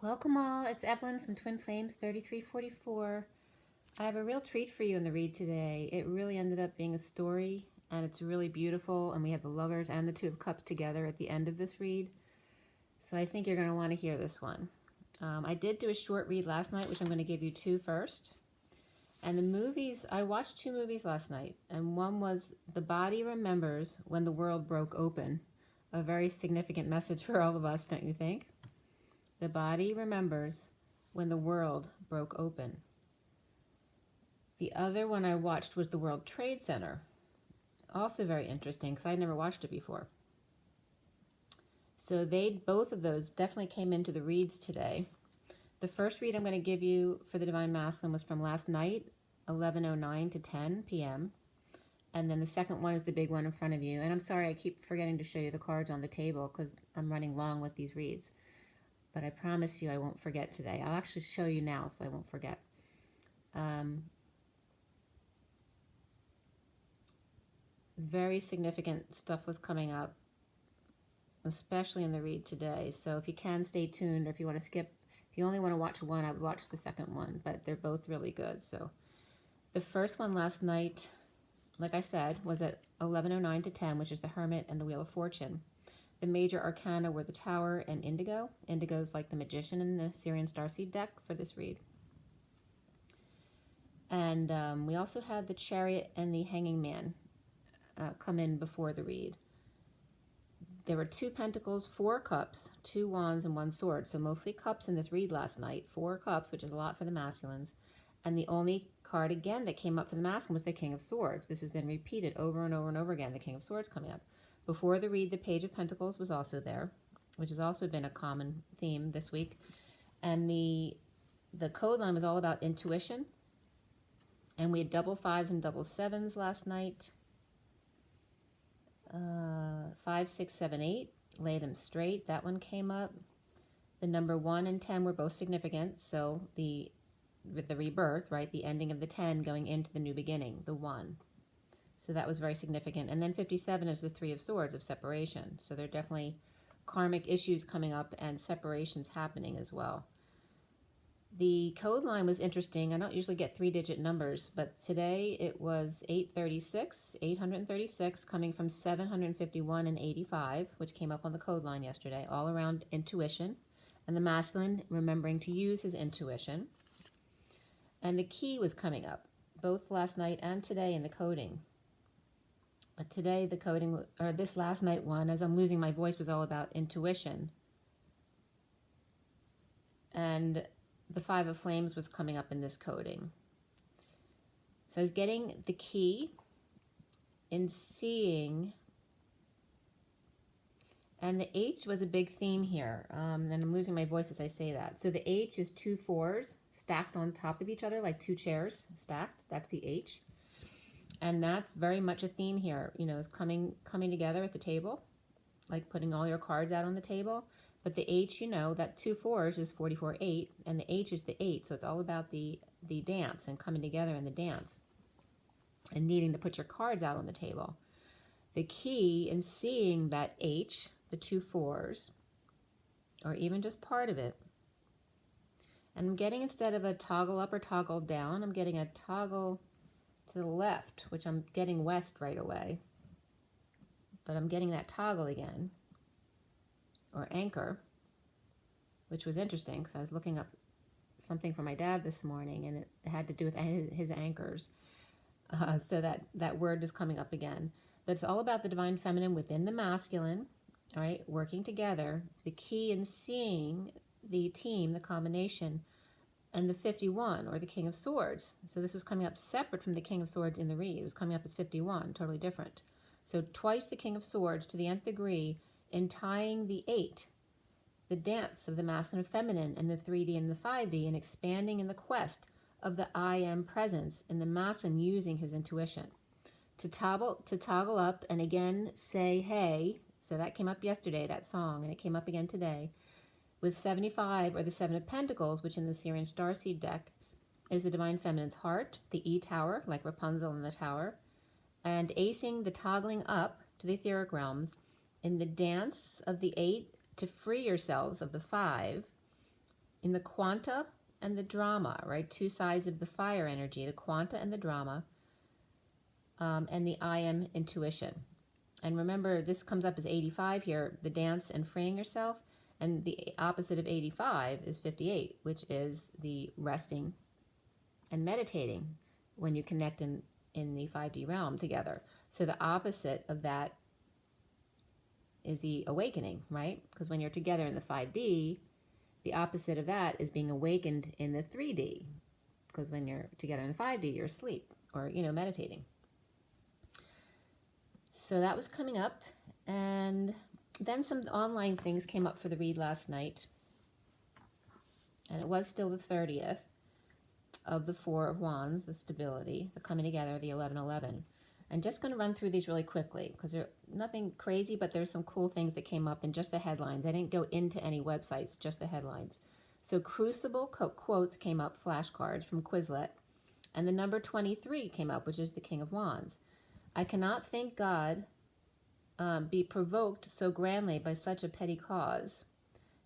Welcome all, it's Evelyn from Twin Flames 3344. I have a real treat for you in the read today. It really ended up being a story and it's really beautiful, and we have the Lovers and the Two of Cups together at the end of this read. So I think you're going to want to hear this one. I did do a short read last night, which I'm going to give you two first. And the movies, I watched two movies last night, and one was The Body Remembers When the World Broke Open. A very significant message for all of us, don't you think? The body remembers when the world broke open. The other one I watched was the World Trade Center. Also very interesting because I'd never watched it before. So both of those definitely came into the reads today. The first read I'm going to give you for the Divine Masculine was from last night, 11:09 to 10 p.m. And then the second one is the big one in front of you. And I'm sorry, I keep forgetting to show you the cards on the table because I'm running long with these reads. But I promise you I won't forget today. I'll actually show you now so I won't forget. Very significant stuff was coming up, especially in the read today. So if you can, stay tuned, or if you want to skip, if you only want to watch one, I would watch the second one, but they're both really good. So the first one last night, like I said, was at 11:09 to 10, which is the Hermit and the Wheel of Fortune. The major arcana were the Tower and Indigo. Indigo is like the Magician in the SIRIAN STARSEED deck for this read. And we also had the Chariot and the Hanging Man come in before the read. There were 2 Pentacles, 4 Cups, 2 Wands, and 1 Sword. So mostly cups in this read last night. 4 Cups, which is a lot for the masculines. And the only card again that came up for the masculine was the King of Swords. This has been repeated over and over and over again, the King of Swords coming up. Before the read, the Page of Pentacles was also there, which has also been a common theme this week. And the code line was all about intuition. And we had double 5s and double 7s last night. 5, 6, 7, 8. Lay them straight. That one came up. The number 1 and 10 were both significant. So with the rebirth, right? The ending of the 10 going into the new beginning, the 1. So that was very significant. And then 57 is the 3 of Swords, of separation. So there are definitely karmic issues coming up and separations happening as well. The code line was interesting. I don't usually get 3-digit numbers, but today it was 836, coming from 751 and 85, which came up on the code line yesterday, all around intuition. And the masculine remembering to use his intuition. And the key was coming up, both last night and today in the coding. But today the coding, or this last night one, as I'm losing my voice, was all about intuition. And the 5 of Flames was coming up in this coding. So I was getting the key in seeing, and the H was a big theme here. And I'm losing my voice as I say that. So the H is 2 4s stacked on top of each other, like 2 chairs stacked. That's the H. And that's very much a theme here, you know, is coming together at the table, like putting all your cards out on the table. But the H, you know, that 2 4s is 44, 8, and the H is the 8. So it's all about the dance and coming together in the dance and needing to put your cards out on the table. The key in seeing that H, the 2 4s, or even just part of it, and I'm getting, instead of a toggle up or toggle down, I'm getting a toggle to the left, which I'm getting west right away, but I'm getting that toggle again, or anchor, which was interesting because I was looking up something for my dad this morning, and it had to do with his anchors. So that word is coming up again. But it's all about the divine feminine within the masculine, all right, working together. The key in seeing the team, the combination, and the 51, or the King of Swords. So this was coming up separate from the King of Swords in the read. It was coming up as 51, totally different. So twice the King of Swords to the nth degree in tying the 8, the dance of the masculine and feminine, and the 3D and the 5D, and expanding in the quest of the I am presence in the masculine using his intuition. To toggle up and again say hey. So that came up yesterday, that song, and it came up again today. With 75, or the 7 of Pentacles, which in the SIRIAN Starseed deck is the Divine Feminine's heart, the E Tower, like Rapunzel in the tower, and acing the toggling up to the etheric realms in the dance of the 8 to free yourselves of the 5 in the quanta and the drama, right? Two sides of the fire energy, the quanta and the drama, and the I am intuition. And remember, this comes up as 85 here, the dance and freeing yourself. And the opposite of 85 is 58, which is the resting and meditating when you connect in the 5D realm together. So the opposite of that is the awakening, right? Because when you're together in the 5D, the opposite of that is being awakened in the 3D. Because when you're together in the 5D, you're asleep or, meditating. So that was coming up. And then some online things came up for the read last night. And it was still the 30th of the Four of Wands, the stability, the coming together, the 1111. I'm just going to run through these really quickly because they're nothing crazy, but there's some cool things that came up in just the headlines. I didn't go into any websites, just the headlines. So Crucible quotes came up, flashcards from Quizlet, and the number 23 came up, which is the King of Wands. I cannot thank God be provoked so grandly by such a petty cause.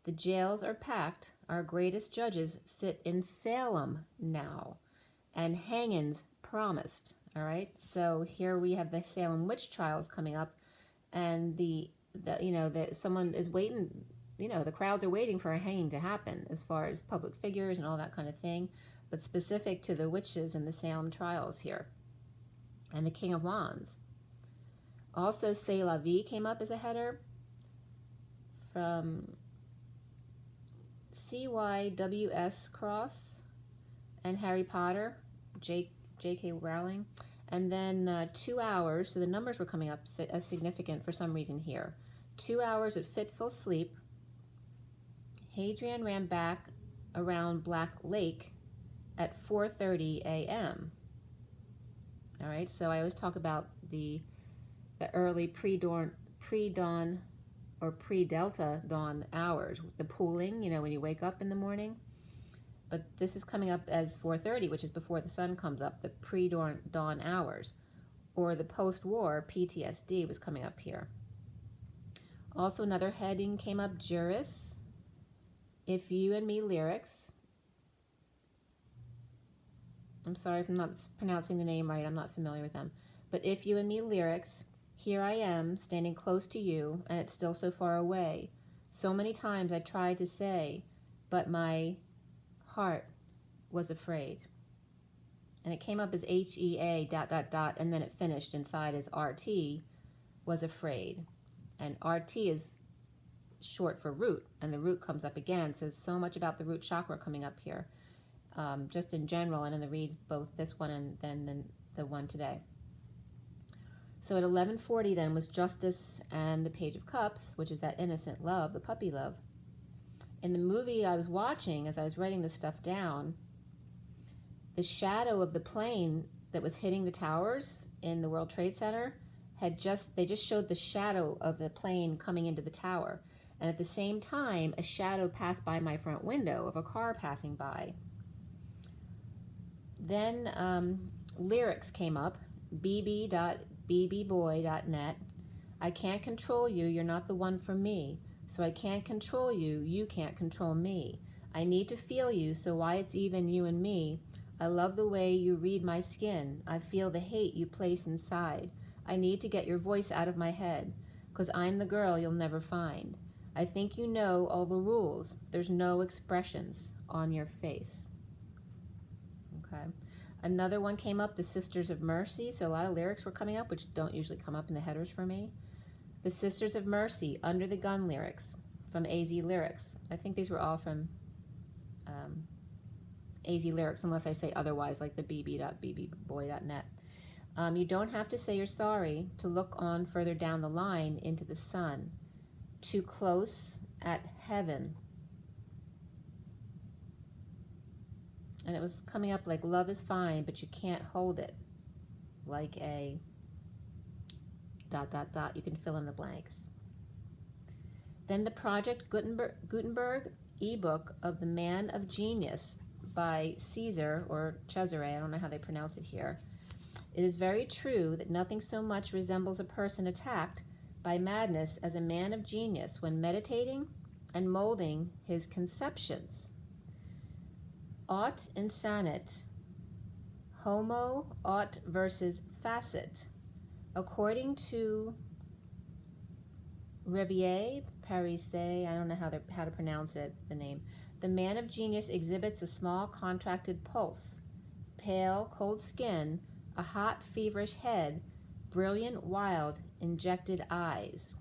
The jails are packed. Our greatest judges sit in Salem now, and hangings promised. All right, so here we have the Salem witch trials coming up, and someone is waiting. The crowds are waiting for a hanging to happen, as far as public figures and all that kind of thing, but specific to the witches and the Salem trials here, and the King of Wands. Also, C'est la vie came up as a header from CYWS Cross and Harry Potter, J.K. Rowling. And then 2 hours, so the numbers were coming up as significant for some reason here. 2 hours of fitful sleep. Hadrian ran back around Black Lake at 4:30 a.m. All right, so I always talk about the early pre-dawn or pre-delta dawn hours, the pooling, when you wake up in the morning. But this is coming up as 4:30, which is before the sun comes up, the pre-dawn hours. Or the post-war PTSD was coming up here. Also another heading came up, Juris. If You and Me lyrics. I'm sorry if I'm not pronouncing the name right, I'm not familiar with them. But If You and Me lyrics. Here I am, standing close to you, and it's still so far away. So many times I tried to say, but my heart was afraid. And it came up as HEA ... and then it finished inside as RT, was afraid. And RT is short for root, and the root comes up again. So there's so much about the root chakra coming up here, just in general, and in the reads, both this one and then the one today. So at 11:40 then was Justice and the Page of Cups, which is that innocent love, the puppy love. In the movie I was watching, as I was writing this stuff down, the shadow of the plane that was hitting the towers in the World Trade Center they just showed the shadow of the plane coming into the tower. And at the same time, a shadow passed by my front window of a car passing by. Then lyrics came up, bb.bbboy.net. I can't control you, you're not the one for me. So I can't control you, you can't control me. I need to feel you, so why it's even you and me. I love the way you read my skin. I feel the hate you place inside. I need to get your voice out of my head, 'cause I'm the girl you'll never find. I think you know all the rules. There's no expressions on your face. Okay. Another one came up, the Sisters of Mercy. So a lot of lyrics were coming up, which don't usually come up in the headers for me. The Sisters of Mercy, Under the Gun lyrics from AZ Lyrics. I think these were all from AZ Lyrics, unless I say otherwise, like the bb.bbboy.net. You don't have to say you're sorry to look on further down the line into the sun. Too close at heaven. And it was coming up like love is fine, but you can't hold it. Like a ... You can fill in the blanks. Then the Project Gutenberg ebook of The Man of Genius by Caesar, or Cesare, I don't know how they pronounce it here. It is very true that nothing so much resembles a person attacked by madness as a man of genius when meditating and molding his conceptions. Aut insanit, homo aut versus facet. According to Revier Parise, I don't know how to pronounce it, the name, the man of genius exhibits a small contracted pulse, pale, cold skin, a hot, feverish head, brilliant, wild, injected eyes.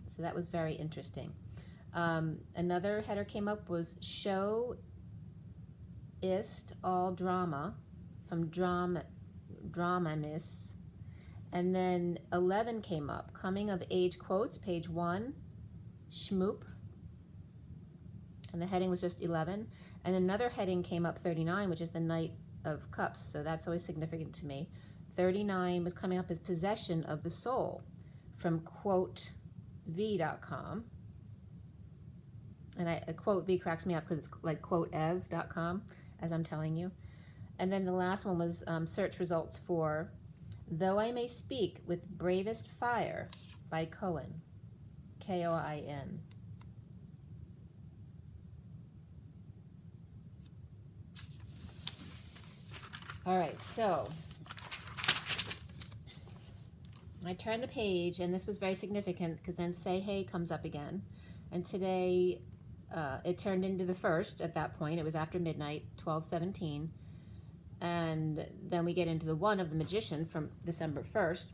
So that was very interesting. Another header came up was show ist all drama, from dramanis. And then 11 came up, coming of age quotes, page 1, schmoop. And the heading was just 11. And another heading came up, 39, which is the Knight of Cups. So that's always significant to me. 39 was coming up as possession of the soul, from quotev.com. And quote V cracks me up because it's like quotev.com, as I'm telling you. And then the last one was search results for Though I May Speak with Bravest Fire by Cohen, Koin. All right, so I turned the page, and this was very significant because then Say Hey comes up again. And today it turned into the first at that point. It was after midnight, 12:17. And then we get into the one of the Magician from December 1st,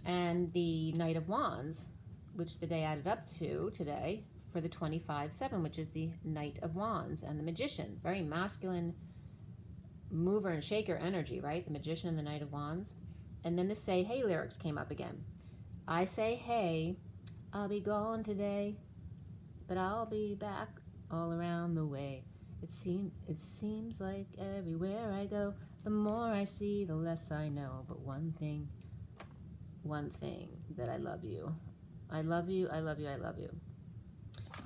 and the Knight of Wands, which the day added up to today for the 25/7, which is the Knight of Wands and the Magician. Very masculine mover and shaker energy, right? The Magician and the Knight of Wands. And then the Say Hey lyrics came up again. I say hey, I'll be gone today, but I'll be back all around the way. It seems like everywhere I go, the more I see, the less I know. But one thing, that I love you. I love you, I love you, I love you.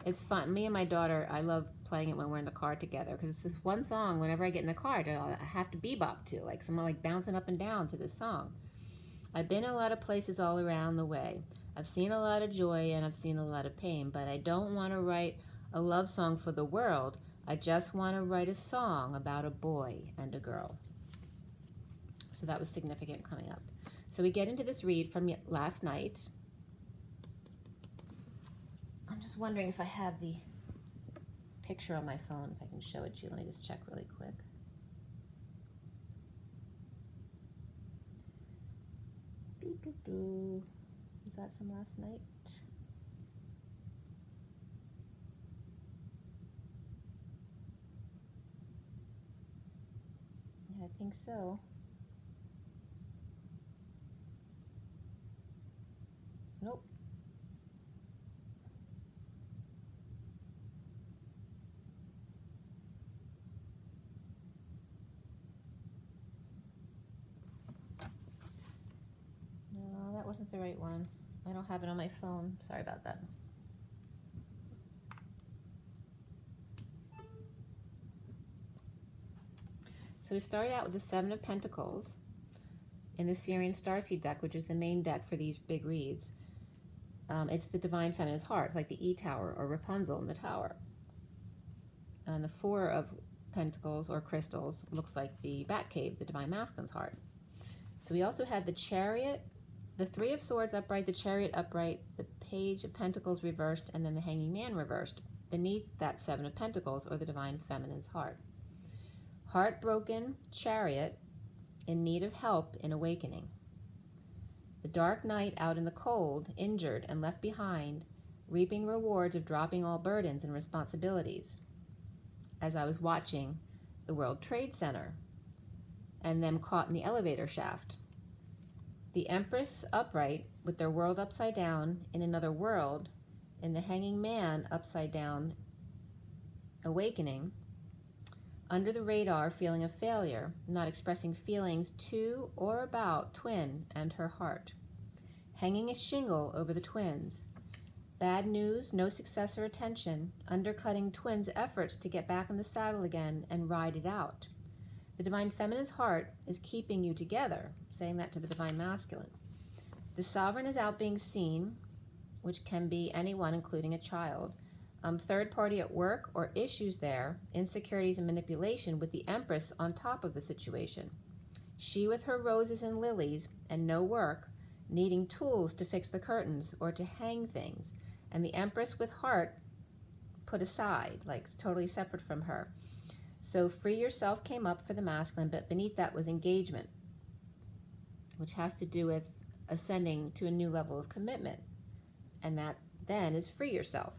It's fun. Me and my daughter, I love playing it when we're in the car together, because it's this one song, whenever I get in the car, I have to bebop to, like someone like bouncing up and down to this song. I've been a lot of places all around the way. I've seen a lot of joy and I've seen a lot of pain, but I don't want to write a love song for the world. I just want to write a song about a boy and a girl. So that was significant coming up. So we get into this read from last night. I'm just wondering if I have the picture on my phone, if I can show it to you. Let me just check really quick. Is that from last night? I think so. Nope. No, that wasn't the right one. I don't have it on my phone. Sorry about that. So we started out with the Seven of Pentacles in the SIRIAN Starseed deck, which is the main deck for these big reads. It's the Divine Feminine's heart. It's like the E-Tower or Rapunzel in the tower. And the Four of Pentacles or crystals looks like the Batcave, the Divine Masculine's heart. So we also have the Chariot, the Three of Swords upright, the Chariot upright, the Page of Pentacles reversed, and then the Hanging Man reversed beneath that Seven of Pentacles or the Divine Feminine's heart. Heartbroken Chariot, in need of help in awakening. The dark night out in the cold, injured and left behind, reaping rewards of dropping all burdens and responsibilities. As I was watching the World Trade Center and them caught in the elevator shaft. The Empress upright with their world upside down in another world, and the Hanging Man upside down, awakening. Under the radar, feeling of failure, not expressing feelings to or about twin and her heart. Hanging a shingle over the twins. Bad news, no success or attention, undercutting twins' efforts to get back in the saddle again and ride it out. The Divine Feminine's heart is keeping you together, saying that to the Divine Masculine. The Sovereign is out being seen, which can be anyone, including a child. third party at work or issues there, insecurities and manipulation with the Empress on top of the situation. She with her roses and lilies and no work, needing tools to fix the curtains or to hang things, and the Empress with heart put aside, like totally separate from her. So free yourself came up for the masculine, but beneath that was engagement, which has to do with ascending to a new level of commitment. And that then is free yourself.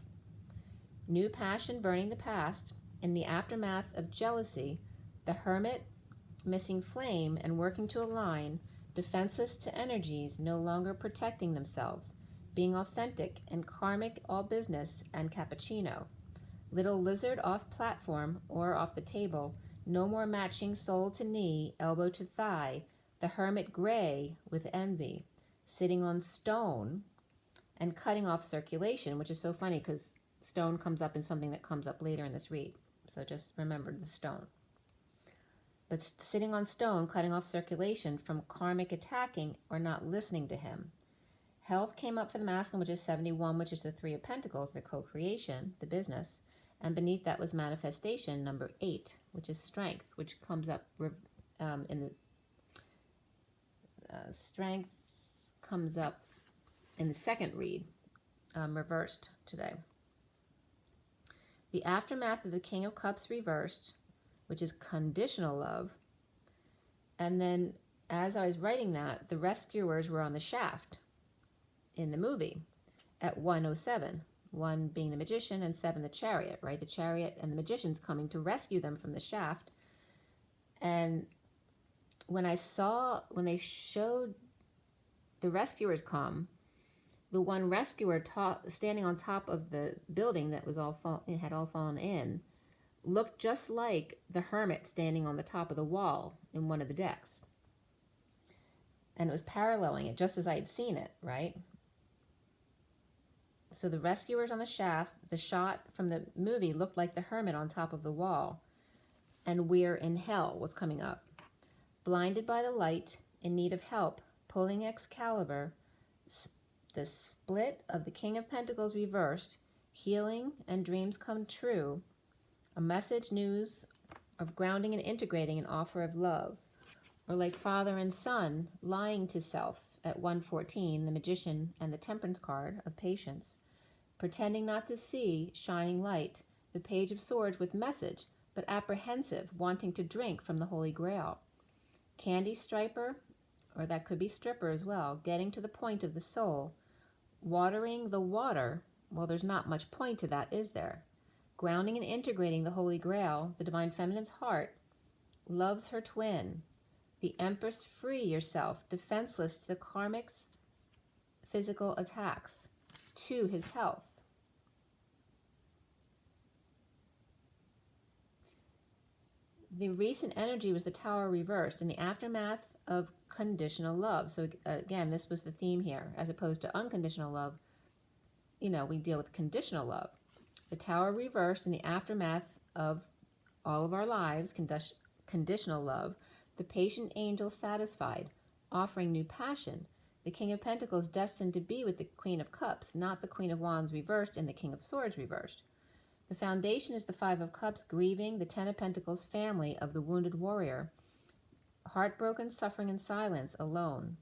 New passion burning the past. In the aftermath of jealousy, the hermit missing flame and working to align, defenseless to energies no longer protecting themselves, being authentic and karmic all business and cappuccino. Little lizard off platform or off the table, no more matching sole to knee, elbow to thigh, the hermit gray with envy, sitting on stone and cutting off circulation, which is so funny because stone comes up in something that comes up later in this read. So just remember the stone. But sitting on stone, cutting off circulation from karmic attacking or not listening to him. Health came up for the masculine, which is 71, which is the Three of Pentacles, the co-creation, the business. And beneath that was manifestation, number 8, which is strength, which comes up in the strength comes up in the second read, reversed today. The aftermath of the King of Cups reversed, which is conditional love. And then as I was writing that, the rescuers were on the shaft in the movie at 107. 1 being the magician and 7 the chariot, right? The chariot and the magician's coming to rescue them from the shaft. And when they showed the rescuers come, the one rescuer standing on top of the building that was had all fallen in, looked just like the hermit standing on the top of the wall in one of the decks. And it was paralleling it just as I had seen it, right? So the rescuers on the shaft, the shot from the movie looked like the hermit on top of the wall. And We're in Hell was coming up. Blinded by the light, in need of help, pulling Excalibur, the split of the King of Pentacles reversed, healing and dreams come true, a message news of grounding and integrating an offer of love, or like father and son lying to self at 114, the magician and the temperance card of patience, pretending not to see, shining light, the page of swords with message, but apprehensive, wanting to drink from the Holy Grail. Candy striper, or that could be stripper as well, getting to the point of the soul, watering the water, well, there's not much point to that, is there? Grounding and integrating the Holy Grail, the Divine Feminine's heart, loves her twin. The Empress, free yourself, defenseless to the karmic's physical attacks, to his health. The recent energy was the Tower reversed in the aftermath of conditional love. So again, this was the theme here. As opposed to unconditional love, we deal with conditional love. The Tower reversed in the aftermath of all of our lives, conditional love. The patient angel satisfied, offering new passion. The King of Pentacles destined to be with the Queen of Cups, not the Queen of Wands reversed and the King of Swords reversed. The foundation is the Five of Cups, grieving the Ten of Pentacles family of the wounded warrior. Heartbroken, suffering in silence, alone.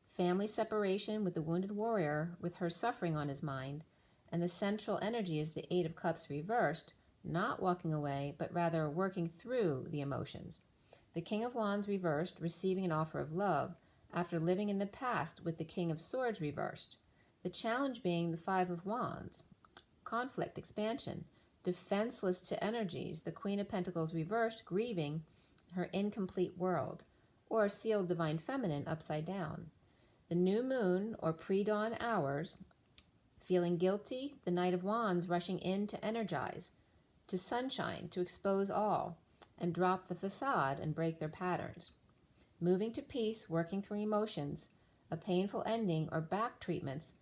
Family separation with the wounded warrior with her suffering on his mind. And the central energy is the Eight of Cups reversed, not walking away, but rather working through the emotions. The King of Wands reversed, receiving an offer of love after living in the past with the King of Swords reversed. The challenge being the Five of Wands. Conflict, expansion. Defenseless to energies, the Queen of Pentacles reversed, grieving her incomplete world, or sealed Divine Feminine upside down. The new moon, or pre-dawn hours, feeling guilty, the Knight of Wands rushing in to energize, to sunshine, to expose all, and drop the facade and break their patterns. Moving to peace, working through emotions, a painful ending or back treatments,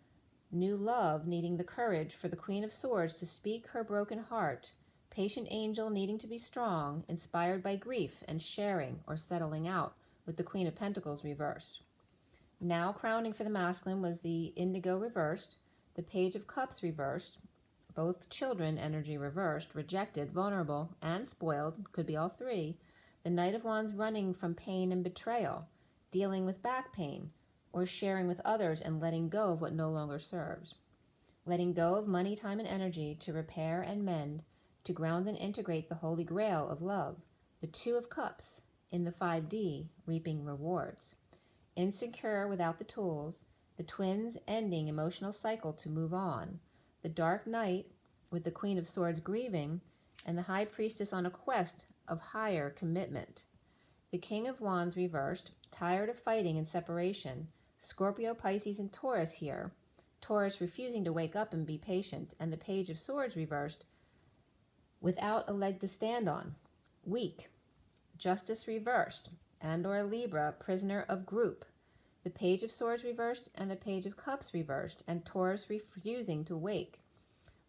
new love needing the courage for the Queen of Swords to speak her broken heart, patient angel needing to be strong, inspired by grief and sharing or settling out with the Queen of Pentacles reversed. Now crowning for the masculine was the Indigo reversed, the Page of Cups reversed, both children, energy reversed, rejected, vulnerable, and spoiled, could be all three. The Knight of Wands running from pain and betrayal, dealing with back pain, or sharing with others and letting go of what no longer serves. Letting go of money, time, and energy to repair and mend, to ground and integrate the holy grail of love. The Two of Cups in the 5D, reaping rewards. Insecure without the tools, the twins ending emotional cycle to move on. The Dark Knight with the Queen of Swords grieving, and the High Priestess on a quest of higher commitment. The King of Wands reversed, tired of fighting and separation. Scorpio, Pisces, and Taurus here. Taurus refusing to wake up and be patient, and the Page of Swords reversed, without a leg to stand on. Weak. Justice reversed, and or Libra, prisoner of group. The Page of Swords reversed and the Page of Cups reversed, and Taurus refusing to wake.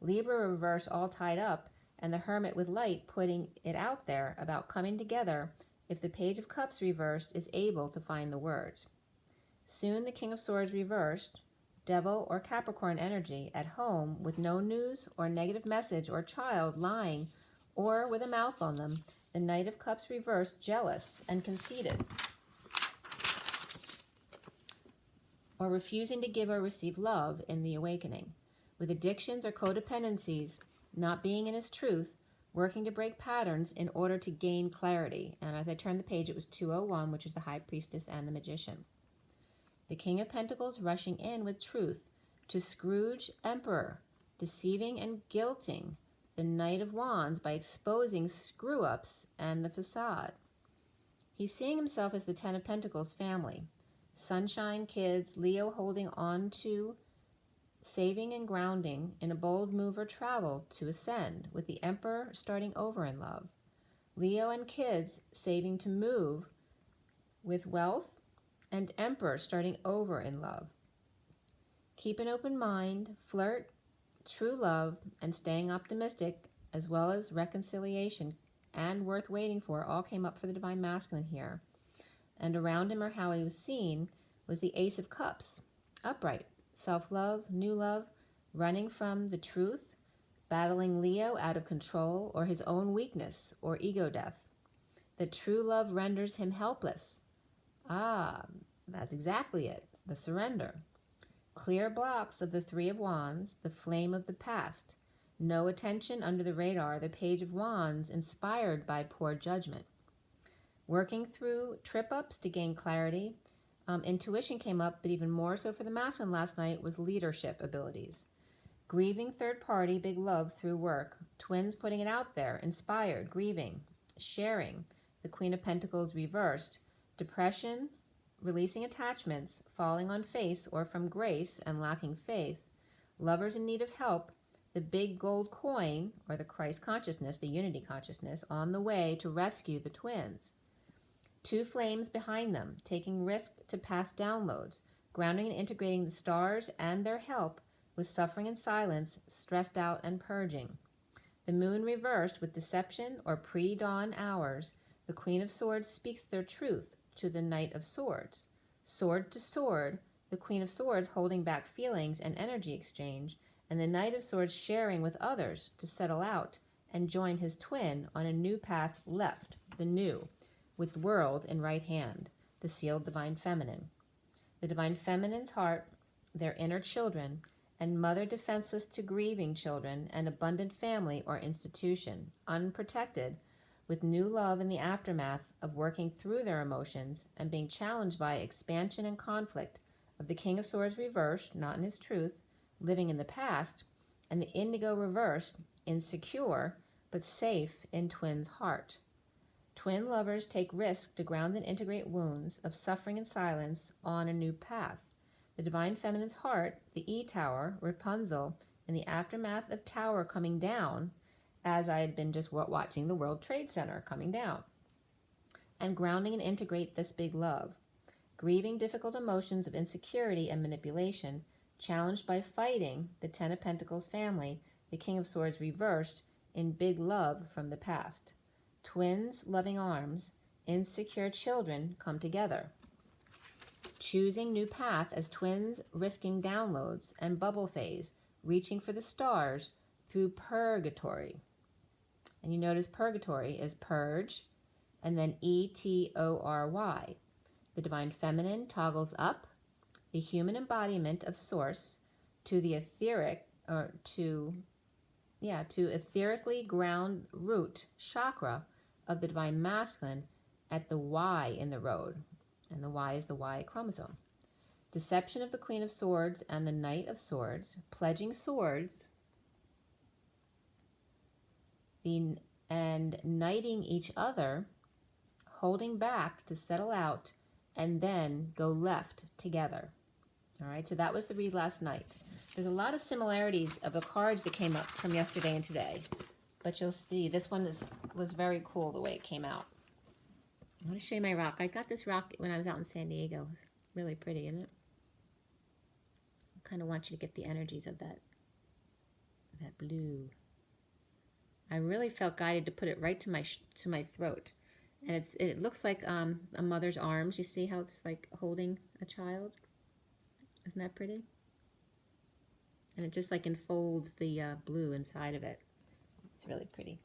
Libra reversed, all tied up, and the Hermit with light putting it out there about coming together if the Page of Cups reversed is able to find the words. Soon the King of Swords reversed, Devil or Capricorn energy, at home with no news or negative message or child lying or with a mouth on them. The Knight of Cups reversed, jealous and conceited, or refusing to give or receive love in the awakening. With addictions or codependencies, not being in his truth, working to break patterns in order to gain clarity. And as I turned the page, it was 201, which is the High Priestess and the Magician. The King of Pentacles rushing in with truth to Scrooge Emperor, deceiving and guilting the Knight of Wands by exposing screw-ups and the facade. He's seeing himself as the Ten of Pentacles family. Sunshine, kids, Leo holding on to saving and grounding in a bold move or travel to ascend, with the Emperor starting over in love. Leo and kids saving to move with wealth, and Emperor starting over in love. Keep an open mind, flirt, true love, and staying optimistic, as well as reconciliation and worth waiting for, all came up for the Divine Masculine here. And around him, or how he was seen, was the Ace of Cups, upright, self-love, new love, running from the truth, battling Leo out of control or his own weakness or ego death. The true love renders him helpless. Ah, that's exactly it, the surrender. Clear blocks of the Three of Wands, the flame of the past. No attention under the radar, the Page of Wands, inspired by poor judgment. Working through trip-ups to gain clarity. Intuition came up, but even more so for the masculine last night was leadership abilities. Grieving third party, big love through work. Twins putting it out there, inspired, grieving, sharing. The Queen of Pentacles reversed. Depression, releasing attachments, falling on face or from grace and lacking faith. Lovers in need of help. The big gold coin, or the Christ consciousness, the unity consciousness, on the way to rescue the twins. Two flames behind them, taking risk to pass downloads, grounding and integrating the stars and their help with suffering and silence, stressed out and purging. The moon reversed with deception or pre-dawn hours. The Queen of Swords speaks their truth to the Knight of Swords. Sword to sword, the Queen of Swords holding back feelings and energy exchange, and the Knight of Swords sharing with others to settle out and join his twin on a new path left, the new, with world in right hand, the sealed Divine Feminine. The Divine Feminine's heart, their inner children, and mother defenseless to grieving children, and abundant family or institution, unprotected, with new love in the aftermath of working through their emotions and being challenged by expansion and conflict of the King of Swords reversed, not in his truth, living in the past, and the Indigo reversed, insecure, but safe in twin's heart. Twin lovers take risk to ground and integrate wounds of suffering and silence on a new path. The Divine Feminine's heart, the E-Tower, Rapunzel, in the aftermath of Tower coming down, as I had been just watching the World Trade Center coming down, and grounding and integrate this big love. Grieving difficult emotions of insecurity and manipulation, challenged by fighting the Ten of Pentacles family, the King of Swords reversed in big love from the past. Twins, loving arms, insecure children come together. Choosing new path as twins risking downloads and bubble phase, reaching for the stars, through purgatory. And you notice purgatory is purge, and then E-T-O-R-Y. The divine feminine toggles up the human embodiment of source to the etheric, or to etherically ground root chakra of the divine masculine at the Y in the road. And the Y is the Y chromosome. Deception of the Queen of Swords and the Knight of Swords, pledging swords and knighting each other, holding back to settle out, and then go left together. All right, so that was the read last night. There's a lot of similarities of the cards that came up from yesterday and today, but you'll see this one was very cool the way it came out. I'm going to show you my rock. I got this rock when I was out in San Diego. It's really pretty, isn't it? I kind of want you to get the energies of that blue. I really felt guided to put it right to my throat. And it looks like a mother's arms. You see how it's like holding a child? Isn't that pretty? And it just like enfolds the blue inside of it. It's really pretty.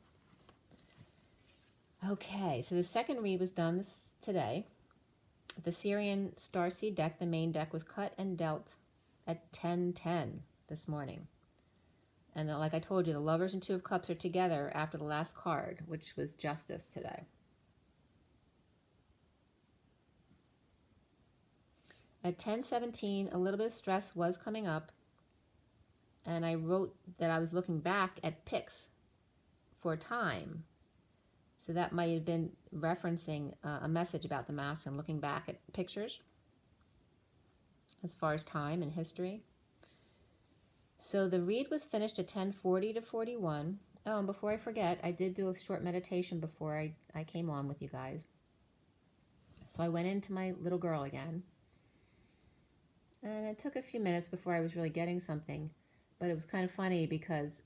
Okay, so the second read was done today. The SIRIAN STARSEED deck, the main deck, was cut and dealt at 10:10 this morning. And like I told you, the Lovers and Two of Cups are together after the last card, which was Justice today. At 10:17, a little bit of stress was coming up, and I wrote that I was looking back at pics for time. So that might have been referencing a message about the masculine, looking back at pictures as far as time and history. So the read was finished at 10:40 to 41. Oh, and before I forget, I did do a short meditation before I came on with you guys. So I went into my little girl again. And it took a few minutes before I was really getting something. But it was kind of funny because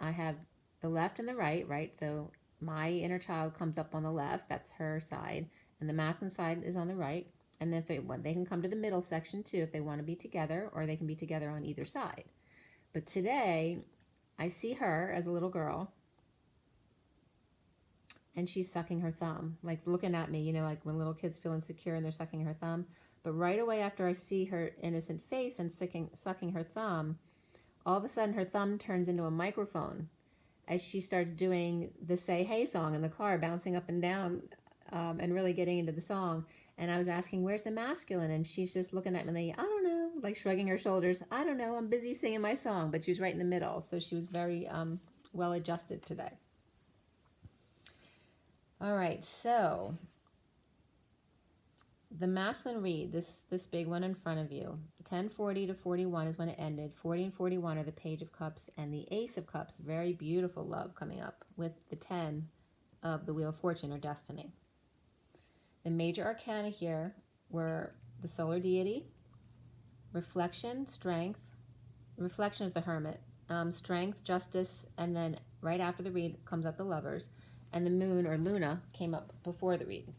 I have the left and the right, right? So my inner child comes up on the left. That's her side. And the masculine side is on the right. And then they can come to the middle section too if they want to be together, or they can be together on either side. But today, I see her as a little girl, and she's sucking her thumb, like looking at me, you know, like when little kids feel insecure and they're sucking her thumb. But right away after I see her innocent face and sucking her thumb, all of a sudden her thumb turns into a microphone as she starts doing the Say Hey song in the car, bouncing up and down and really getting into the song. And I was asking, where's the masculine? And she's just looking at me, I don't know, like shrugging her shoulders. I don't know, I'm busy singing my song. But she was right in the middle. So she was very well adjusted today. All right, so the masculine read, this big one in front of you, 10:40 to 41 is when it ended. 40 and 41 are the Page of Cups and the Ace of Cups. Very beautiful love coming up with the 10 of the Wheel of Fortune or Destiny. The major arcana here were the solar deity, reflection, strength. Reflection is the Hermit. Strength, justice, and then right after the read comes up the Lovers. And the moon or Luna came up before the read.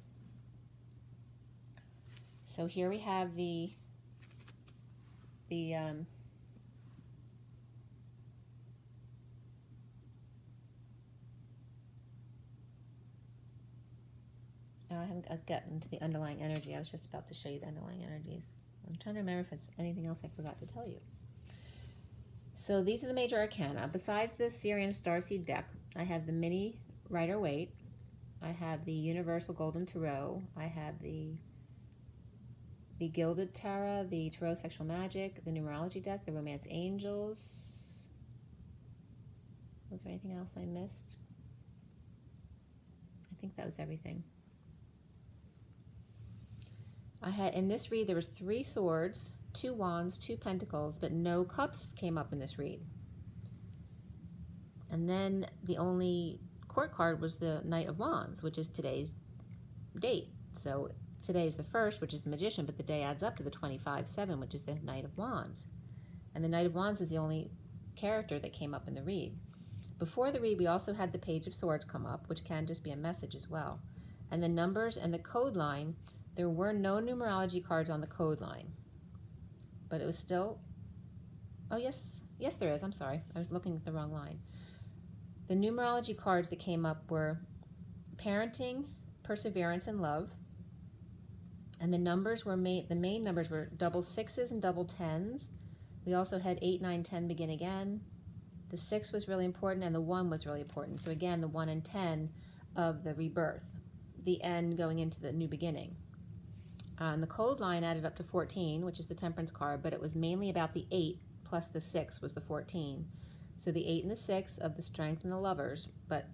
So here we have the I haven't gotten to the underlying energy. I was just about to show you the underlying energies. I'm trying to remember if it's anything else I forgot to tell you. So these are the major arcana. Besides the SIRIAN Starseed deck, I have the mini Rider-Waite. I have the Universal Golden Tarot. I have the Gilded Tarot, the Tarot Sexual Magic, the Numerology deck, the Romance Angels. Was there anything else I missed? I think that was everything. I had, in this read, there was 3 swords, 2 wands, 2 pentacles, but no cups came up in this read. And then the only court card was the Knight of Wands, which is today's date. So today is the 1st, which is the Magician, but the day adds up to the 25/7, which is the Knight of Wands. And the Knight of Wands is the only character that came up in the read. Before the read, we also had the Page of Swords come up, which can just be a message as well. And the numbers and the code line, there were no numerology cards on the code line. But it was still, oh yes, Yes, there is. I'm sorry. I was looking at the wrong line. The numerology cards that came up were parenting, perseverance, and love. And the numbers were the main numbers were double sixes and double tens. We also had 8, 9, 10 begin again. The 6 was really important, and the 1 was really important. So again, the 1 and 10 of the rebirth, the end going into the new beginning. And the code line added up to 14, which is the temperance card, but it was mainly about the 8 plus the 6 was the 14. So the 8 and the 6 of the strength and the lovers, but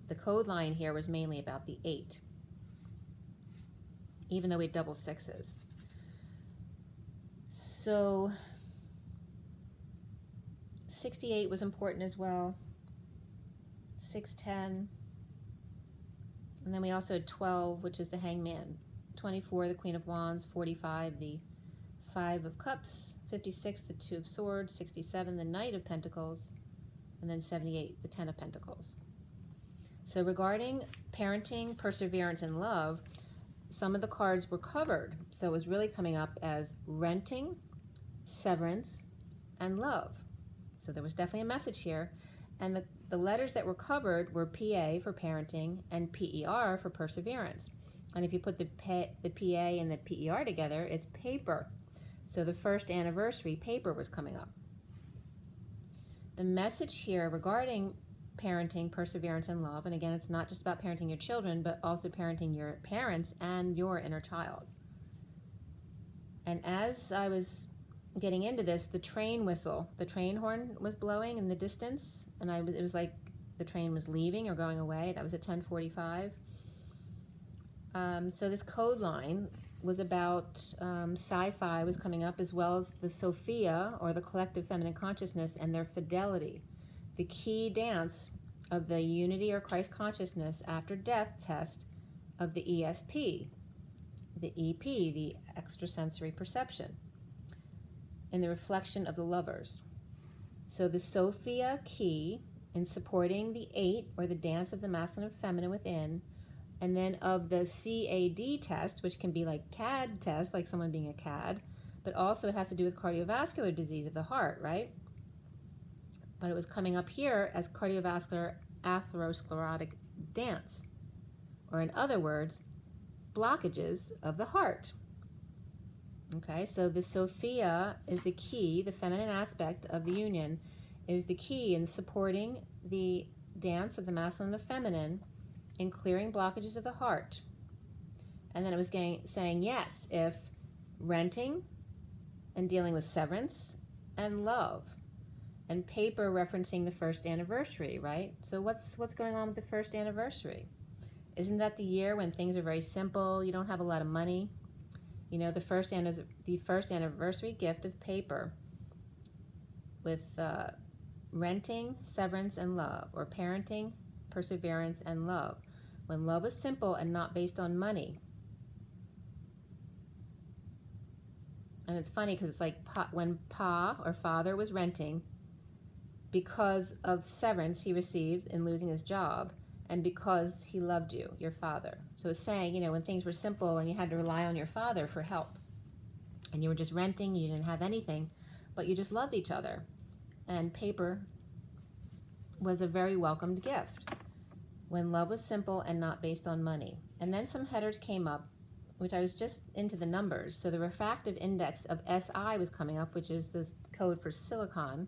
the code line here was mainly about the 8, even though we had double sixes. So 68 was important as well, 610, and then we also had 12, which is the hangman, 24, the Queen of Wands, 45, the 5 of Cups, 56, the 2 of Swords, 67, the Knight of Pentacles, and then 78, the 10 of Pentacles. So regarding parenting, perseverance, and love, some of the cards were covered. So it was really coming up as renting, severance, and love. So there was definitely a message here. And the letters that were covered were PA for parenting and PER for perseverance. And if you put the PA and the PER together, it's paper. So the first anniversary paper was coming up. The message here regarding parenting, perseverance, and love, and again, it's not just about parenting your children, but also parenting your parents and your inner child. And as I was getting into this, the train whistle, the train horn was blowing in the distance, and it was like the train was leaving or going away. That was at 10:45. So this code line was about sci-fi was coming up, as well as the Sophia, or the collective feminine consciousness, and their fidelity, the key dance of the unity or Christ consciousness after death test of the ESP, the EP, the extrasensory perception, in the reflection of the lovers. So the Sophia key in supporting the 8, or the dance of the masculine and feminine within, and then of the CAD test, which can be like CAD test, like someone being a CAD, but also it has to do with cardiovascular disease of the heart, right? But it was coming up here as cardiovascular atherosclerotic dance, or in other words, blockages of the heart. Okay, so the Sophia is the key, the feminine aspect of the union is the key in supporting the dance of the masculine and the feminine in clearing blockages of the heart. And then it was saying yes, if renting and dealing with severance and love, and paper referencing the first anniversary, right? So what's going on with the first anniversary? Isn't that the year when things are very simple, you don't have a lot of money? You know, the first anniversary gift of paper with renting, severance, and love, or parenting, perseverance, and love. When love was simple and not based on money. And it's funny because it's like when Pa or father was renting, because of severance he received in losing his job, and because he loved you, your father. So it's saying, you know, when things were simple and you had to rely on your father for help, and you were just renting, you didn't have anything, but you just loved each other. And paper was a very welcomed gift when love was simple and not based on money. And then some headers came up, which I was just into the numbers. So the refractive index of SI was coming up, which is the code for silicon.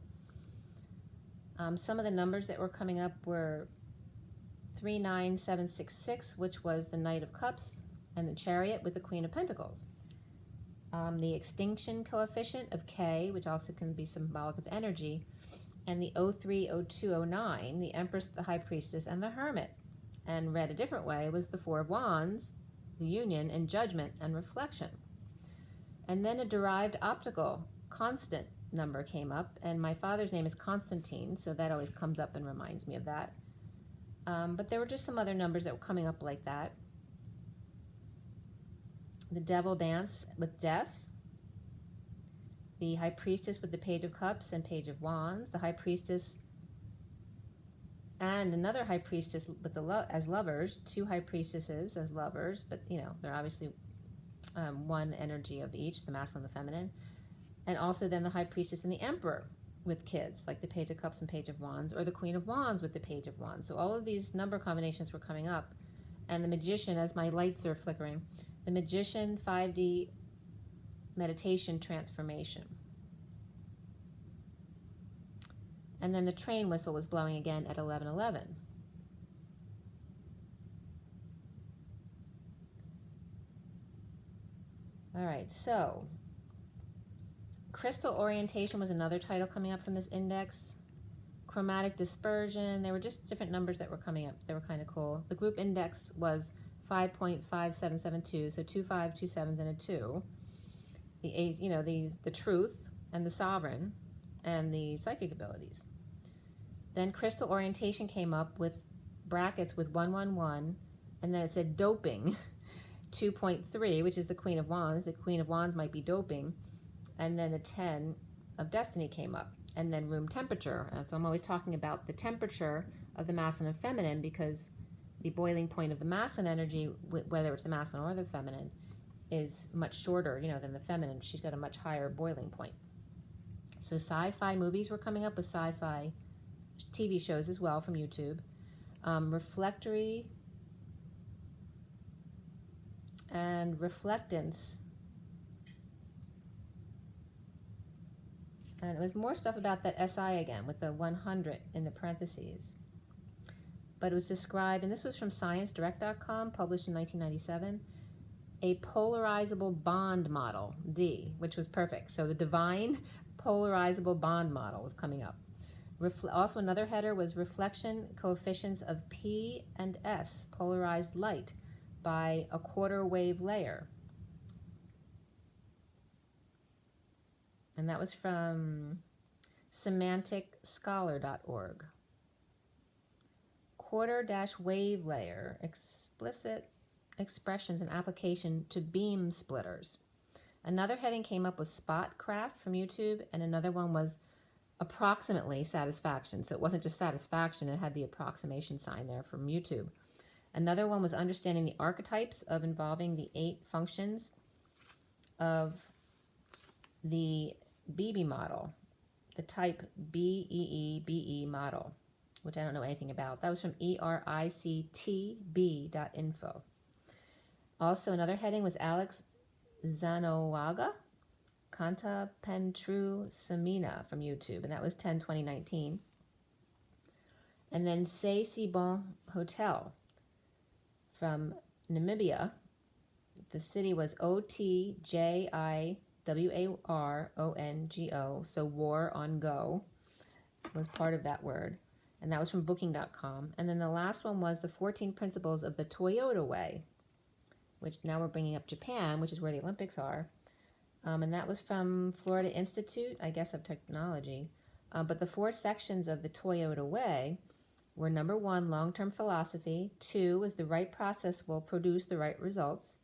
Some of the numbers that were coming up were 39766, which was the Knight of Cups, and the Chariot with the Queen of Pentacles. The extinction coefficient of K, which also can be symbolic of energy, and the 030209, the Empress, the High Priestess, and the Hermit. And read a different way was the Four of Wands, the Union, and Judgment and Reflection. And then a derived optical constant number came up, and my father's name is Constantine, so that always comes up and reminds me of that. But there were just some other numbers that were coming up like that. The Devil dance with death. The High Priestess with the Page of Cups and Page of Wands. The High Priestess and another High Priestess with as lovers. 2 High Priestesses as lovers, but you know, they're obviously one energy of each, the masculine and the feminine. And also then the High Priestess and the Emperor. with kids, like the Page of Cups and Page of Wands, or the Queen of Wands with the Page of Wands. So all of these number combinations were coming up. And the Magician, as my lights are flickering, the Magician 5D meditation transformation. And then the train whistle was blowing again at 11:11. All right, so crystal orientation was another title coming up from this index. Chromatic dispersion, there were just different numbers that were coming up. They were kind of cool. The group index was 5.5772, so 2 5, 2 7s, and a 2. The 8, you know, the truth and the sovereign and the psychic abilities. Then crystal orientation came up with brackets with 111, and then it said doping 2.3, which is the Queen of Wands. The Queen of Wands might be doping. And then the 10 of destiny came up. And then room temperature. So I'm always talking about the temperature of the masculine and feminine, because the boiling point of the masculine energy, whether it's the masculine or the feminine, is much shorter, you know, than the feminine. She's got a much higher boiling point. So sci-fi movies were coming up with sci-fi TV shows as well from YouTube. Reflectory and reflectance. And it was more stuff about that SI again with the 100 in the parentheses. But it was described, and this was from ScienceDirect.com, published in 1997, a polarizable bond model, D, which was perfect. So the divine polarizable bond model was coming up. Also another header was reflection coefficients of P and S, polarized light, by a quarter wave layer. And that was from semanticscholar.org. Quarter-wave layer, explicit expressions and application to beam splitters. Another heading came up with Spotcraft from YouTube, and another one was approximately satisfaction. So it wasn't just satisfaction, it had the approximation sign there from YouTube. Another one was understanding the archetypes of involving the 8 functions of the BB model, the type BEE model, which I don't know anything about. That was from erictb.info. Also, another heading was Alex Zanowaga, Kanta Pentru Samina from YouTube, and that was 10/2019. And then C'est Si Bon Hotel from Namibia. The city was OTJIWARONGO, so war on go was part of that word. And that was from booking.com. And then the last one was the 14 principles of the Toyota way, which now we're bringing up Japan, which is where the Olympics are. And that was from Florida Institute, I guess, of Technology. But the 4 sections of the Toyota way were: number 1, long-term philosophy; 2 is the right process will produce the right results;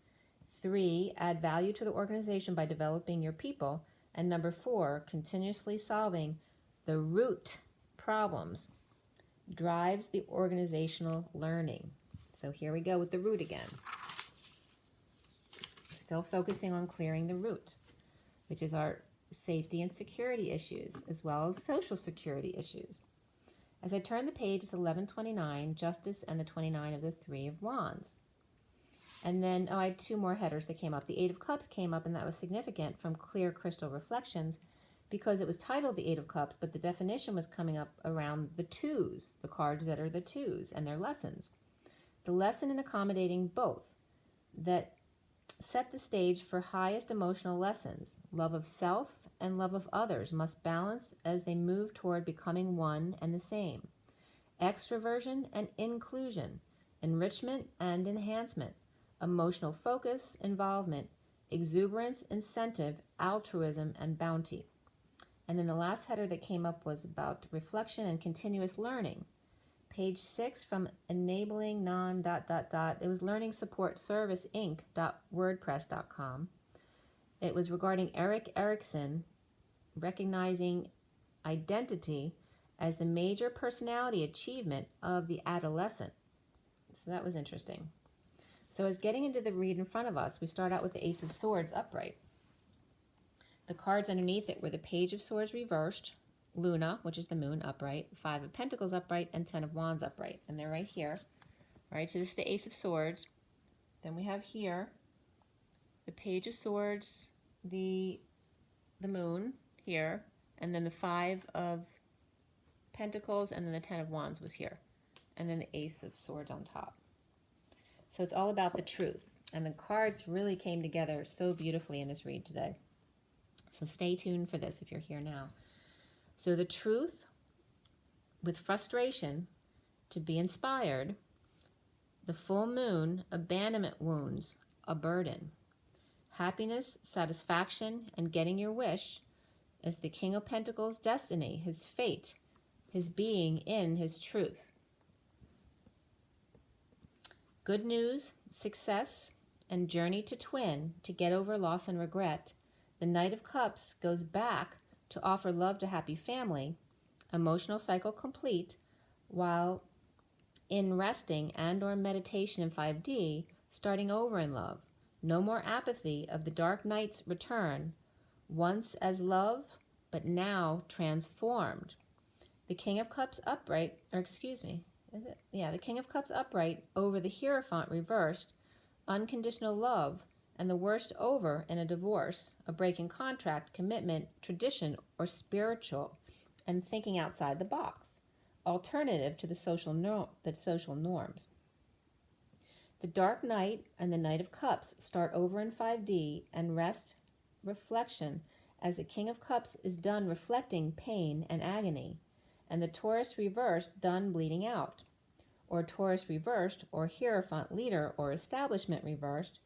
3, add value to the organization by developing your people; and number 4, continuously solving the root problems drives the organizational learning. So here we go with the root again. Still focusing on clearing the root, which is our safety and security issues, as well as social security issues. As I turn the page, it's 11:29, Justice and the 29 of the 3 of Wands. And then, I had 2 more headers that came up. The 8 of Cups came up, and that was significant from Clear Crystal Reflections, because it was titled the 8 of Cups, but the definition was coming up around the 2s, the cards that are the 2s, and their lessons. The lesson in accommodating both, that set the stage for highest emotional lessons. Love of self and love of others must balance as they move toward becoming one and the same. Extroversion and inclusion, enrichment and enhancement, emotional focus, involvement, exuberance, incentive, altruism, and bounty. And then the last header that came up was about reflection and continuous learning. Page 6 from enabling it was Learning Support Service Inc.wordpress.com. It was regarding Erik Erikson recognizing identity as the major personality achievement of the adolescent. So that was interesting. So as getting into the read in front of us, we start out with the Ace of Swords upright. The cards underneath it were the Page of Swords reversed, Luna, which is the moon, upright, 5 of Pentacles upright, and 10 of Wands upright. And they're right here. All right, so this is the Ace of Swords. Then we have here the Page of Swords, the moon here, and then the 5 of Pentacles, and then the 10 of Wands was here. And then the Ace of Swords on top. So it's all about the truth. And the cards really came together so beautifully in this read today. So stay tuned for this if you're here now. So the truth with frustration to be inspired, the full moon, abandonment wounds, a burden. Happiness, satisfaction, and getting your wish is the King of Pentacles' destiny, his fate, his being in his truth. Good news, success, and journey to twin to get over loss and regret. The Knight of Cups goes back to offer love to happy family, emotional cycle complete, while in resting and or meditation in 5D, starting over in love. No more apathy of the Dark Knight's return, once as love, but now transformed. The King of Cups upright, or excuse me, is it? Yeah, the King of Cups upright over the Hierophant reversed, unconditional love, and the worst over in a divorce, a break in contract, commitment, tradition, or spiritual, and thinking outside the box, alternative to the social norms. The Dark Knight and the Knight of Cups start over in 5D and rest reflection as the King of Cups is done reflecting pain and agony, and the Taurus reversed done bleeding out, or Taurus reversed, or Hierophant leader or establishment reversed.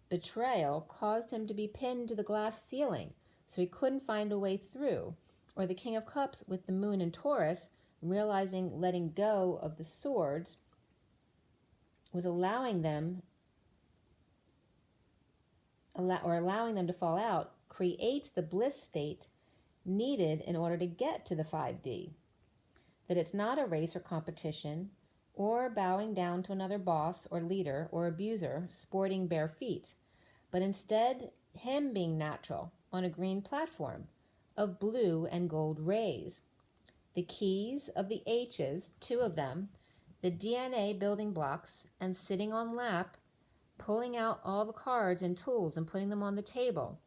Betrayal caused him to be pinned to the glass ceiling, so he couldn't find a way through. Or the King of Cups with the moon in Taurus, realizing letting go of the swords was allowing them to fall out, creates the bliss state needed in order to get to the 5D. That it's not a race or competition, or bowing down to another boss or leader or abuser sporting bare feet, but instead him being natural on a green platform of blue and gold rays. The keys of the H's, 2 of them, the DNA building blocks, and sitting on lap, pulling out all the cards and tools and putting them on the table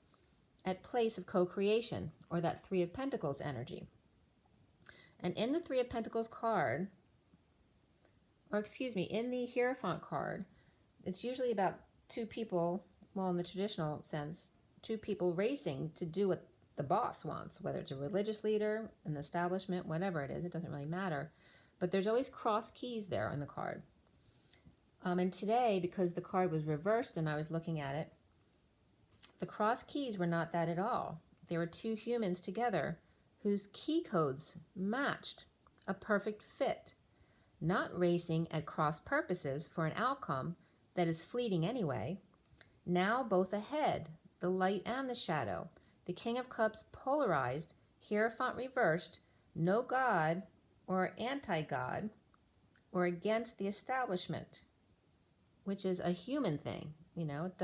at place of co-creation, or that 3 of Pentacles energy. And in the 3 of Pentacles card, or excuse me, in the Hierophant card, it's usually about 2 people, well, in the traditional sense, 2 people racing to do what the boss wants, whether it's a religious leader, an establishment, whatever it is, it doesn't really matter. But there's always cross keys there on the card. And today, because the card was reversed and I was looking at it, the cross keys were not that at all. They were 2 humans together whose key codes matched, a perfect fit, not racing at cross purposes for an outcome that is fleeting anyway. Now both ahead, the light and the shadow, the King of Cups polarized, Hierophant reversed, no God or anti-God or against the establishment, which is a human thing. You know, it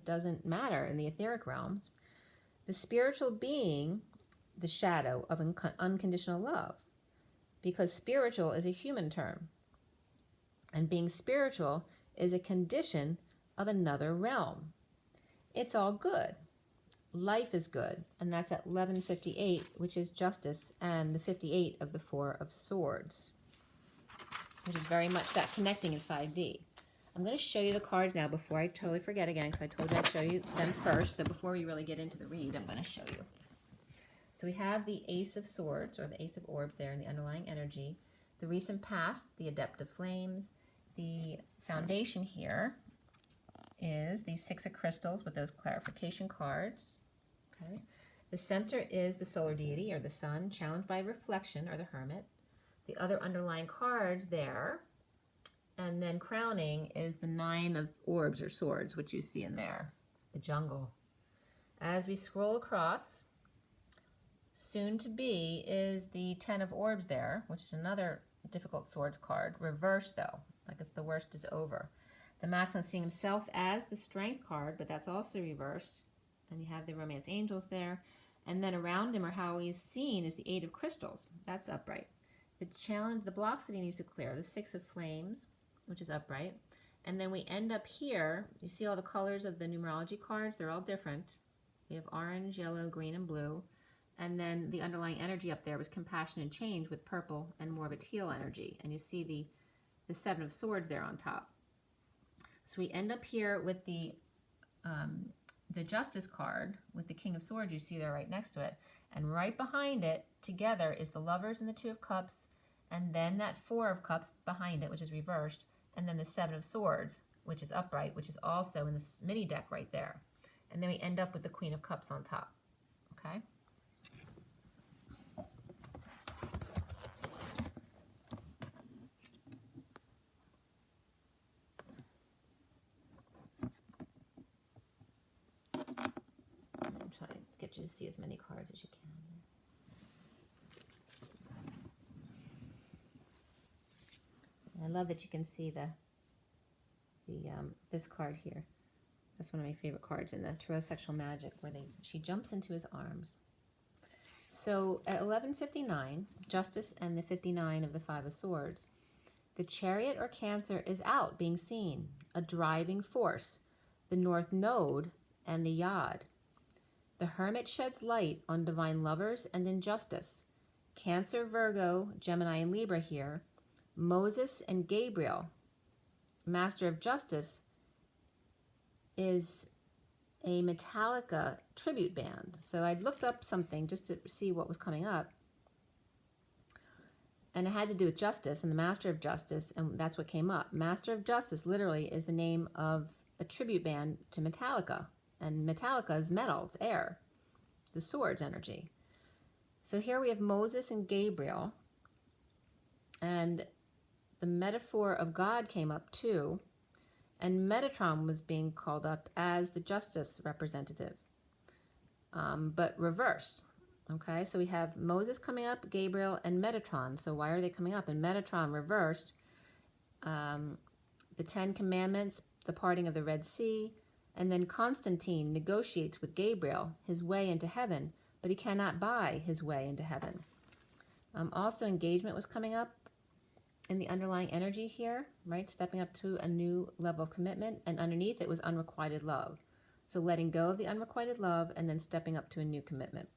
doesn't matter in the etheric realms. The spiritual being, the shadow of unconditional love, because spiritual is a human term, and being spiritual is a condition of another realm. It's all good. Life is good, and that's at 1158, which is justice, and the 58 of the 4 of Swords, which is very much that connecting in 5D. I'm going to show you the cards now before I totally forget again, because I told you I'd show you them first. So before we really get into the read, I'm going to show you. So we have the Ace of Swords, or the Ace of Orbs there in the underlying energy. The recent past, the Adept of Flames. The foundation here is the 6 of Crystals with those clarification cards. Okay. The center is the solar deity, or the sun, challenged by reflection, or the Hermit. The other underlying card there, and then crowning, is the 9 of Orbs, or Swords, which you see in there, the Jungle. As we scroll across, soon to be is the 10 of Orbs there, which is another difficult Swords card. Reversed, though, like it's the worst is over. The Masculine seeing himself as the Strength card, but that's also reversed. And you have the Romance Angels there. And then around him, or how he is seen, is the 8 of crystals. That's upright. The challenge, the blocks that he needs to clear, the 6 of flames, which is upright. And then we end up here. You see all the colors of the numerology cards? They're all different. We have orange, yellow, green, and blue. And then the underlying energy up there was compassion and change with purple and more of a teal energy. And you see the 7 of swords there on top. So we end up here with the Justice card with the King of Swords you see there right next to it. And right behind it together is the Lovers and the 2 of Cups, and then that 4 of Cups behind it, which is reversed, and then the 7 of Swords, which is upright, which is also in this mini deck right there. And then we end up with the Queen of Cups on top. Okay? I'm trying to get you to see as many cards as you can. I love that you can see this card here. That's one of my favorite cards in the Tarot Sexual Magic, where she jumps into his arms. So at 11:59, Justice and the 59 of the 5 of Swords, the Chariot or Cancer is out, being seen, a driving force, the North Node and the Yod. The Hermit sheds light on divine lovers and injustice. Cancer, Virgo, Gemini, and Libra here. Moses and Gabriel, Master of Justice, is a Metallica tribute band. So I looked up something just to see what was coming up. And it had to do with justice and the Master of Justice, and that's what came up. Master of Justice literally is the name of a tribute band to Metallica. And Metallica is metal, it's air, the swords energy. So here we have Moses and Gabriel, and the metaphor of God came up too, and Metatron was being called up as the justice representative, but reversed. Okay, so we have Moses coming up, Gabriel, and Metatron. So why are they coming up? And Metatron reversed, the 10 Commandments, the parting of the Red Sea, and then Constantine negotiates with Gabriel his way into heaven, but he cannot buy his way into heaven. Also, engagement was coming up in the underlying energy here, right? Stepping up to a new level of commitment, and underneath it was unrequited love. So letting go of the unrequited love and then stepping up to a new commitment.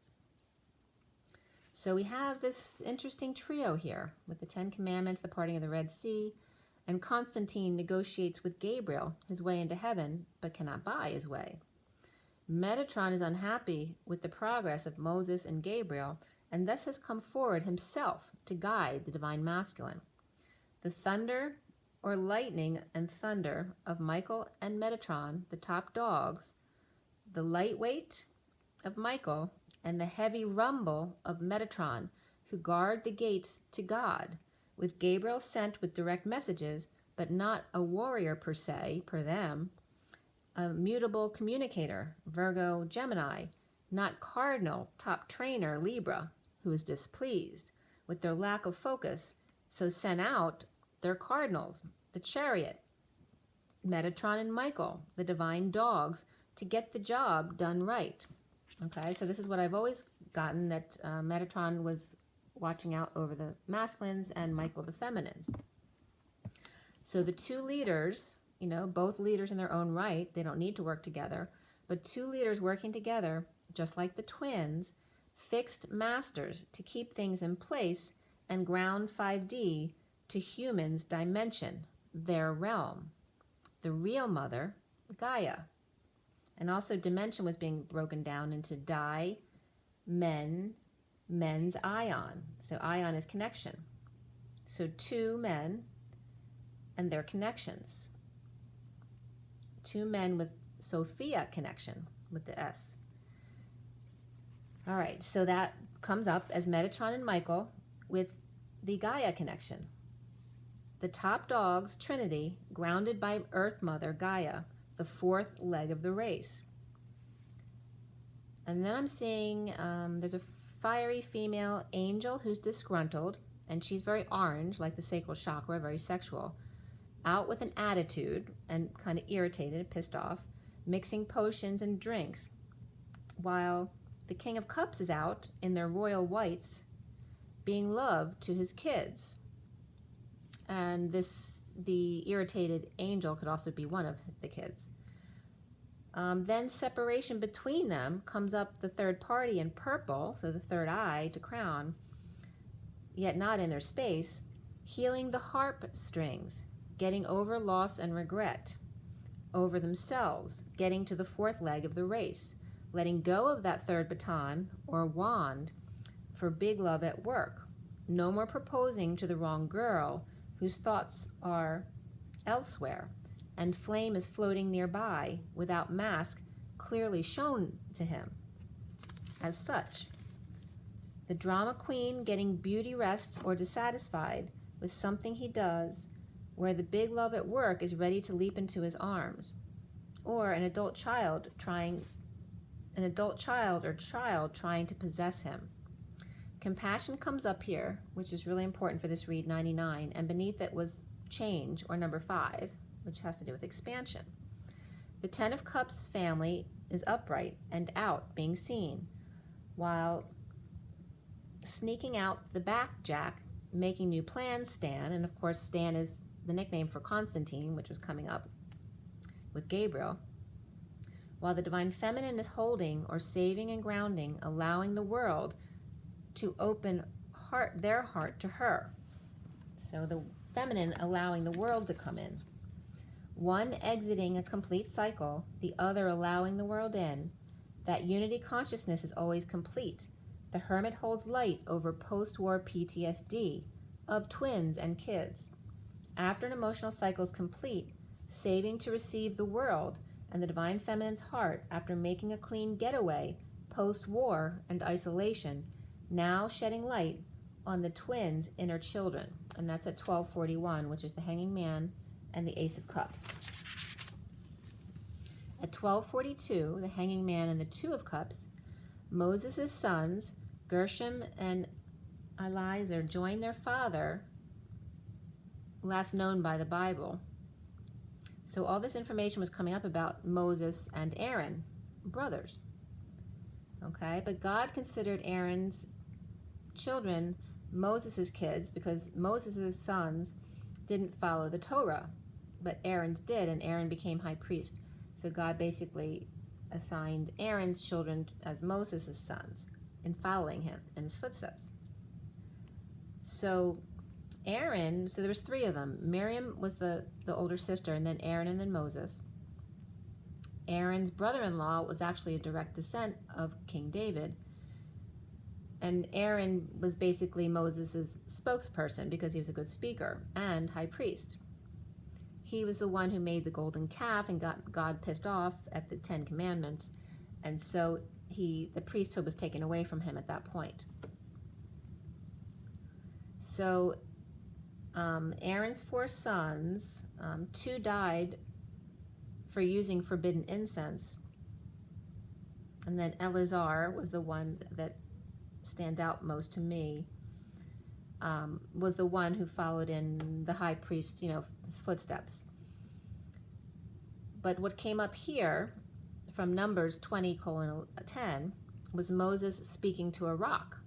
So we have this interesting trio here with the 10 Commandments, the parting of the Red Sea, and Constantine negotiates with Gabriel his way into heaven, but cannot buy his way. Metatron is unhappy with the progress of Moses and Gabriel, and thus has come forward himself to guide the divine masculine. The thunder or lightning and thunder of Michael and Metatron, the top dogs, the lightweight of Michael, and the heavy rumble of Metatron, who guard the gates to God, with Gabriel sent with direct messages, but not a warrior per se, per them, a mutable communicator, Virgo, Gemini, not cardinal, top trainer, Libra, who is displeased with their lack of focus, so sent out their cardinals, the Chariot, Metatron and Michael, the divine dogs, to get the job done right. Okay, so this is what I've always gotten, that Metatron was watching out over the masculines and Michael the feminines. So the two leaders, you know, both leaders in their own right, they don't need to work together, but two leaders working together, just like the twins, fixed masters to keep things in place and ground 5D to humans' dimension, their realm. The real mother, Gaia. And also dimension was being broken down into di, men, men's ion. So ion is connection. So two men and their connections. Two men with Sophia connection with the S. All right, so that comes up as Metatron and Michael with the Gaia connection. The top dogs, Trinity, grounded by Earth Mother, Gaia, the fourth leg of the race. And then I'm seeing there's a fiery female angel who's disgruntled, and she's very orange, like the sacral chakra, very sexual, out with an attitude and kind of irritated, pissed off, mixing potions and drinks, while the King of Cups is out in their royal whites, being loved to his kids. And the irritated angel could also be one of the kids. Then separation between them comes up the third party in purple, so the third eye to crown, yet not in their space, healing the harp strings, getting over loss and regret, over themselves, getting to the fourth leg of the race, letting go of that third baton or wand for big love at work. No more proposing to the wrong girl whose thoughts are elsewhere, and flame is floating nearby without mask clearly shown to him as such. The drama queen getting beauty rest or dissatisfied with something he does, where the big love at work is ready to leap into his arms, or an adult child trying to possess him. Compassion comes up here, which is really important for this read 99, and beneath it was change, or number 5, which has to do with expansion. The Ten of Cups family is upright and out, being seen, while sneaking out the back Jack, making new plans, Stan, and of course Stan is the nickname for Constantine, which was coming up with Gabriel, while the Divine Feminine is holding or saving and grounding, allowing the world to open their heart to her. So the feminine allowing the world to come in. One exiting a complete cycle, the other allowing the world in. That unity consciousness is always complete. The hermit holds light over post-war PTSD of twins and kids. After an emotional cycle is complete, saving to receive the world and the Divine Feminine's heart after making a clean getaway, post-war and isolation, now shedding light on the twins' inner children. And that's at 1241, which is the Hanging Man and the Ace of Cups. At 1242, the Hanging Man and the Two of Cups, Moses' sons, Gershom and Eliezer, join their father, last known by the Bible. So all this information was coming up about Moses and Aaron, brothers. Okay, but God considered Aaron's children Moses' kids because Moses' sons didn't follow the Torah, but Aaron's did, and Aaron became high priest. So God basically assigned Aaron's children as Moses' sons in following him in his footsteps. So Aaron, so there was 3 of them. Miriam was the older sister, and then Aaron, and then Moses. Aaron's brother-in-law was actually a direct descent of King David. And Aaron was basically Moses' spokesperson because he was a good speaker and high priest. He was the one who made the golden calf and got God pissed off at the 10 Commandments. And so the priesthood was taken away from him at that point. So Aaron's 4 sons, 2 died for using forbidden incense. And then Eleazar was the one that stands out most to me, was the one who followed in the high priest's, his footsteps. But what came up here from Numbers 20:10 was Moses speaking to a rock,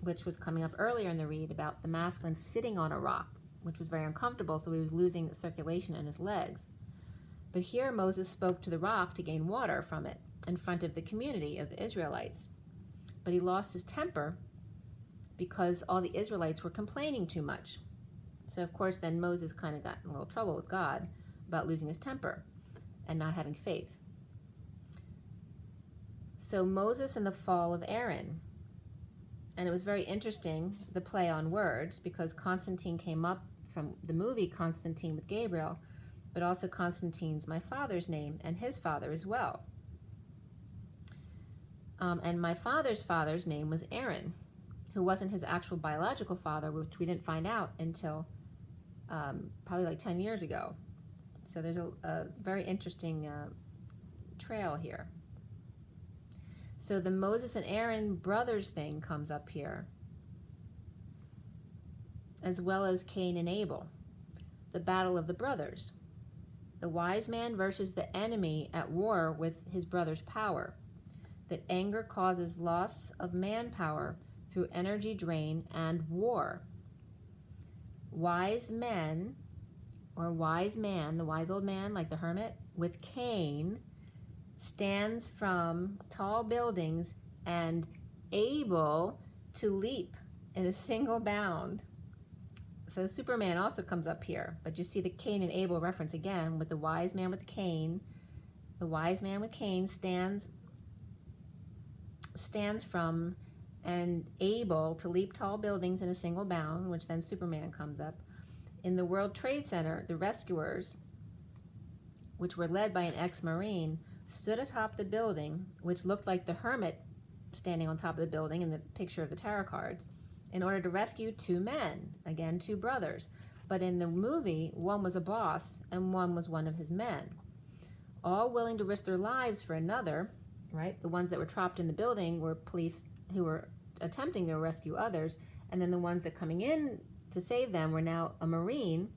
which was coming up earlier in the read about the masculine sitting on a rock, which was very uncomfortable, so he was losing circulation in his legs. But here Moses spoke to the rock to gain water from it in front of the community of the Israelites. But he lost his temper because all the Israelites were complaining too much. So of course then Moses kind of got in a little trouble with God about losing his temper and not having faith. So Moses and the fall of Aaron. And it was very interesting, the play on words, because Constantine came up from the movie Constantine with Gabriel, but also Constantine's my father's name and his father as well. And my father's name was Aaron, who wasn't his actual biological father, which we didn't find out until probably like 10 years ago. So there's a very interesting trail here. So the Moses and Aaron brothers thing comes up here, as well as Cain and Abel, the battle of the brothers, the wise man versus the enemy at war with his brother's power. that anger causes loss of manpower through energy drain and war. Wise men, or wise man, the wise old man like the hermit, with cane, stands from tall buildings and able to leap in a single bound. So Superman also comes up here, but you see the Cain and Abel reference again with the wise man with the cane. The wise man with cane stands from and able to leap tall buildings in a single bound, which then Superman comes up. In the World Trade Center, the rescuers, which were led by an ex-Marine, stood atop the building, which looked like the hermit standing on top of the building in the picture of the tarot cards, in order to rescue two men, again, two brothers. But in the movie, one was a boss and one was one of his men. All willing to risk their lives for another, right? The ones that were trapped in the building were police who were attempting to rescue others, and then the ones that coming in to save them were now a Marine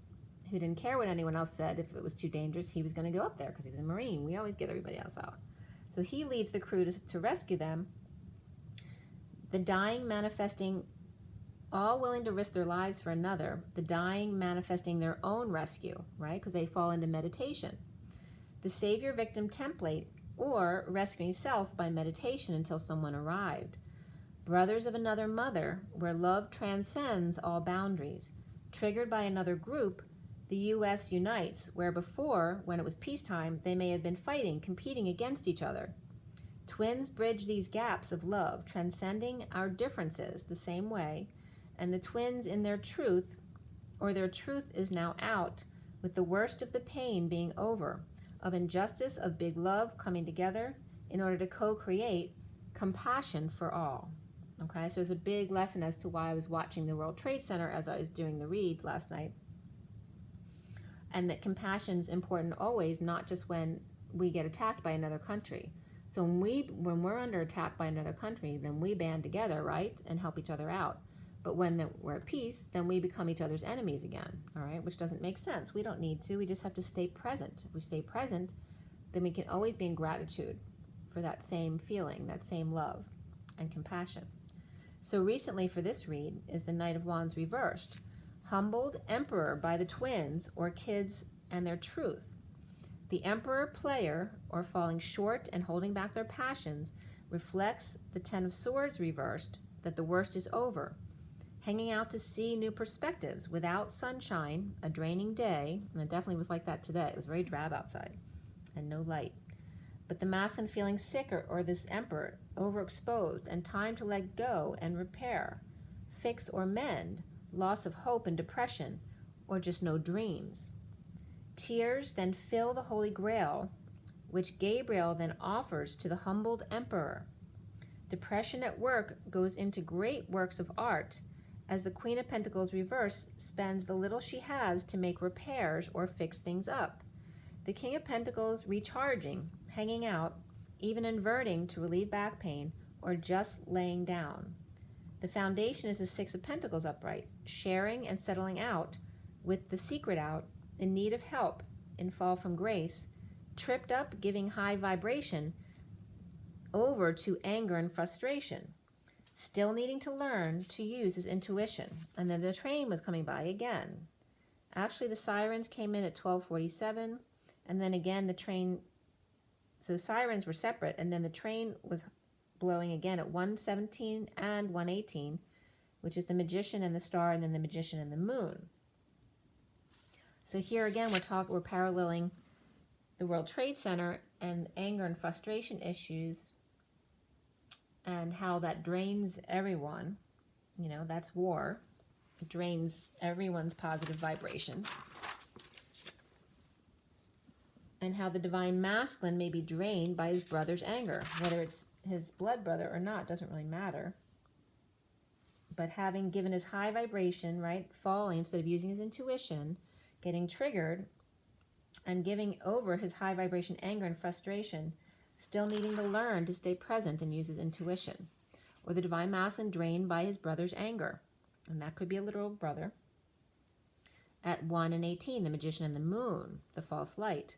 who didn't care what anyone else said. If it was too dangerous, he was going to go up there because he was a Marine. We always get everybody else out. So he leads the crew to rescue them. The dying manifesting, all willing to risk their lives for another, the dying manifesting their own rescue, right? Because they fall into meditation. The savior-victim template, or rescuing self by meditation until someone arrived. Brothers of another mother, where love transcends all boundaries. Triggered by another group, the U.S. unites, where before, when it was peacetime, they may have been fighting, competing against each other. Twins bridge these gaps of love, transcending our differences the same way, and the twins in their truth, or their truth is now out, with the worst of the pain being over, of injustice, of big love coming together in order to co-create compassion for all. Okay, so it's a big lesson as to why I was watching the World Trade Center as I was doing the read last night. And that compassion is important always, not just when we get attacked by another country. So when we're under attack by another country, then we band together, right, and help each other out. But when we're at peace, then we become each other's enemies again, all right, which doesn't make sense. We don't need to. We just have to stay present. If we stay present, then we can always be in gratitude for that same feeling, that same love and compassion. So recently for this read is the Knight of Wands reversed. Humbled Emperor by the twins or kids and their truth. The Emperor player, or falling short and holding back their passions, reflects the Ten of Swords reversed, that the worst is over. Hanging out to see new perspectives without sunshine, a draining day, and it definitely was like that today. It was very drab outside and no light. But the masculine feeling sick or this emperor, overexposed, and time to let go and repair, fix or mend, loss of hope and depression, or just no dreams. Tears then fill the Holy Grail, which Gabriel then offers to the humbled emperor. Depression at work goes into great works of art, as the Queen of Pentacles reverse spends the little she has to make repairs or fix things up. The King of Pentacles recharging, hanging out, even inverting to relieve back pain, or just laying down. The foundation is the Six of Pentacles upright, sharing and settling out, with the secret out, in need of help, in fall from grace, tripped up, giving high vibration, over to anger and frustration. Still needing to learn to use his intuition. And then the train was coming by again. Actually, the sirens came in at 12:47, and then again the train, so sirens were separate, and then the train was blowing again at 1:17 and 1:18, which is the Magician and the Star, and then the Magician and the Moon. So here again, we're paralleling the World Trade Center and anger and frustration issues, and how that drains everyone. You know, that's war. It drains everyone's positive vibration. And how the divine masculine may be drained by his brother's anger. Whether it's his blood brother or not doesn't really matter. But having given his high vibration, right, falling instead of using his intuition, getting triggered, and giving over his high vibration anger and frustration, still needing to learn to stay present and use his intuition. Or the divine masculine drained by his brother's anger. And that could be a literal brother. At 1 and 18, the Magician and the Moon, the false light.